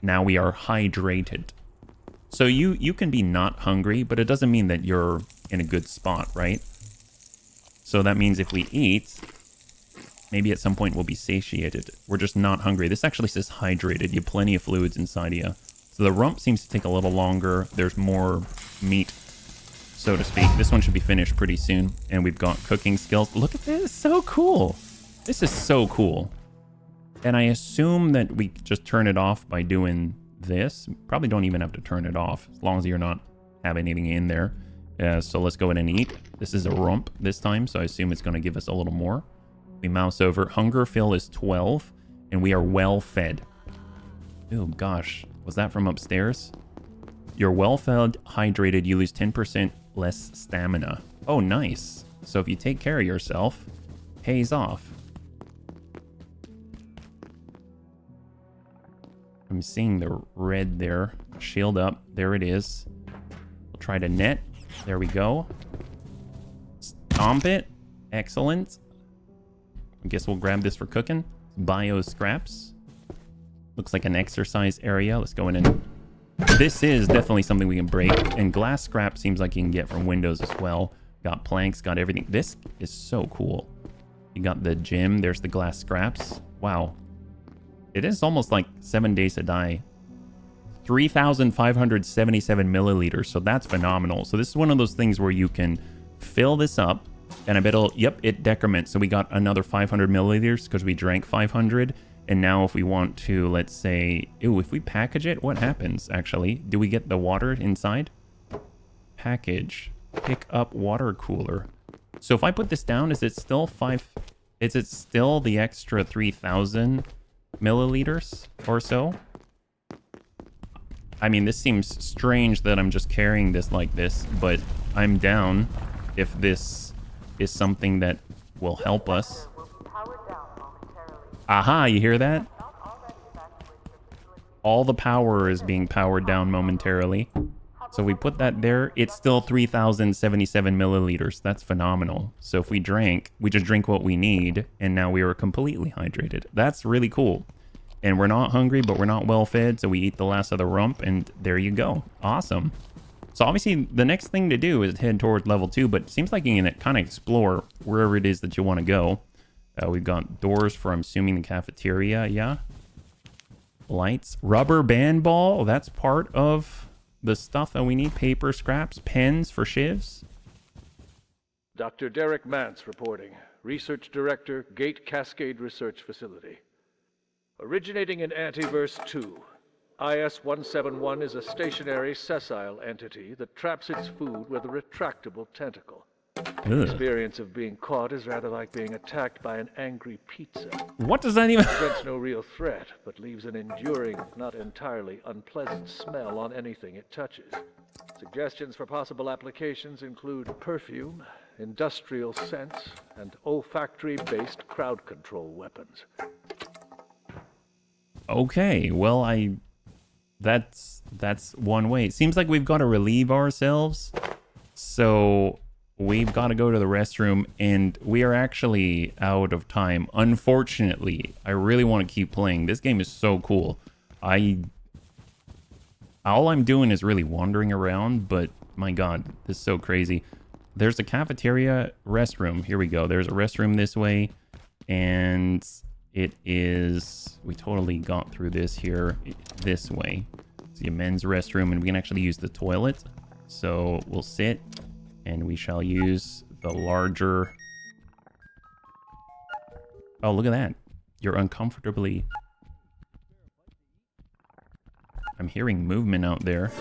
Now we are hydrated. So you can be not hungry, but it doesn't mean that you're in a good spot, right? So that means if we eat, maybe at some point we'll be satiated. We're just not hungry. This actually says hydrated. You have plenty of fluids inside of you. So the rump seems to take a little longer. There's more meat, so to speak. This one should be finished pretty soon. And we've got cooking skills. Look at this. So cool. This is so cool. And I assume that we just turn it off by doing this. Probably don't even have to turn it off as long as you're not having anything in there. So let's go ahead and eat. This is a rump this time, so I assume it's going to give us a little more. We mouse over. Hunger fill is 12, and we are well fed. Oh gosh, was that from upstairs? You're well fed, hydrated. You lose 10% less stamina. Oh, nice. So if you take care of yourself, pays off. I'm seeing the red there. Shield up. There it is. We'll try to net. There we go. Stomp it. Excellent. I guess we'll grab this for cooking. Bio scraps. Looks like an exercise area. Let's go in and... This is definitely something we can break. And glass scrap seems like you can get from windows as well. Got planks, got everything. This is so cool. You got the gym. There's the glass scraps. Wow. It is almost like 7 days to die. 3,577 milliliters. So that's phenomenal. So this is one of those things where you can fill this up. And I bet it'll... Yep, it decrements. So we got another 500 milliliters because we drank 500. And now if we want to, let's say... Ew, if we package it, what happens, actually? Do we get the water inside? Package. Pick up water cooler. So if I put this down, is it still 5... Is it still the extra 3,000 milliliters or so? I mean, this seems strange that I'm just carrying this like this, but I'm down if this is something that will help us. Aha, you hear that? All the power is being powered down momentarily. So we put that there. It's still 3,077 milliliters. That's phenomenal. So if we drank, we just drink what we need, and now we are completely hydrated. That's really cool. And we're not hungry, but we're not well fed, so we eat the last of the rump, and there you go. Awesome. So obviously, the next thing to do is head towards level 2, but it seems like you can kind of explore wherever it is that you want to go. We've got doors for, I'm assuming, the cafeteria, yeah? Lights. Rubber band ball, that's part of the stuff that we need. Paper scraps, pens for shivs.
Dr. Derek Mance reporting. Research Director, Gate Cascade Research Facility. Originating in Antiverse 2, IS-171 is a stationary, sessile entity that traps its food with a retractable tentacle. The experience of being caught is rather like being attacked by an angry pizza.
What does that even...
It presents no real threat, but leaves an enduring, not entirely unpleasant smell on anything it touches. Suggestions for possible applications include perfume, industrial scents, and olfactory-based crowd control weapons.
Okay, well, that's one way. It seems like we've got to relieve ourselves. So we've got to go to the restroom, and we are actually out of time. Unfortunately, I really want to keep playing. This game is so cool. All I'm doing is really wandering around, but my god, this is so crazy. There's a cafeteria restroom. Here we go. There's a restroom this way, and it is... We totally got through this here this way. It's the men's restroom, and we can actually use the toilet. So we'll sit, and we shall use the larger... Oh, look at that. You're uncomfortably... I'm hearing movement out there.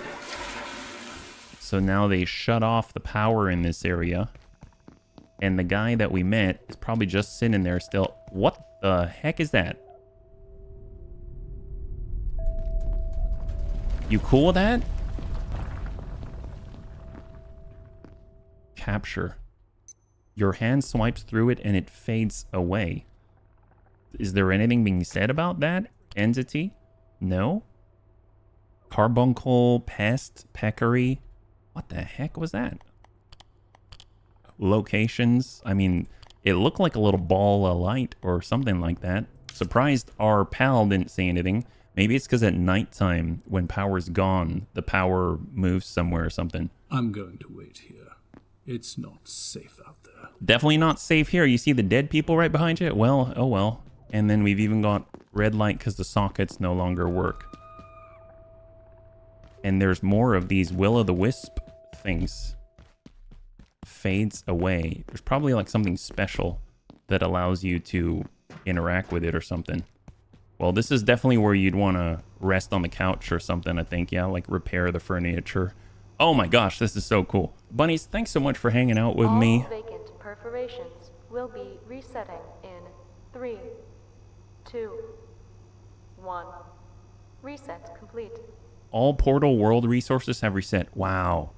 So now they shut off the power in this area. And the guy that we met is probably just sitting there still. What the heck is that? You cool with that? capture. Your hand swipes through it and it fades away. Is there anything being said about that entity? No? Carbuncle, pest, peccary. What the heck was that? Locations. I mean, it looked like a little ball of light or something like that. Surprised our pal didn't say anything. Maybe it's because at nighttime, when power's gone, the power moves somewhere or something.
I'm going to wait here. It's not safe out there.
Definitely not safe here. You see the dead people right behind you? Well, oh well. And then we've even got red light because the sockets no longer work. And there's more of these will-o'-the-wisp things. Fades away. There's probably like something special that allows you to interact with it or something. Well, this is definitely where you'd want to rest on the couch or something, I think. Yeah, like repair the furniture. Oh my gosh, this is so cool. Bunnies, thanks so much for hanging out with me.
All vacant perforations will be resetting in 3, 2, 1. Reset complete.
All portal world resources have reset. Wow.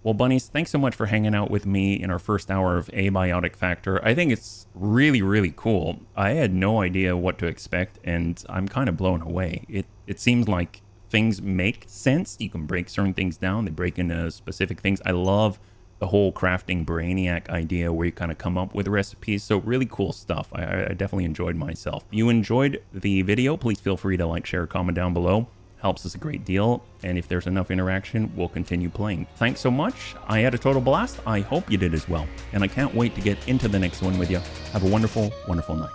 Well, bunnies, thanks so much for hanging out with me in our first hour of Abiotic Factor. I think it's really, really cool. I had no idea what to expect, and I'm kind of blown away. It seems like things make sense. You can break certain things down. They break into specific things. I love the whole crafting brainiac idea where you kind of come up with recipes. So really cool stuff. I definitely enjoyed myself. If you enjoyed the video, please feel free to like, share, comment down below. Helps us a great deal, and if there's enough interaction, we'll continue playing. Thanks so much. I had a total blast. I hope you did as well, and I can't wait to get into the next one with you. Have a wonderful, wonderful night.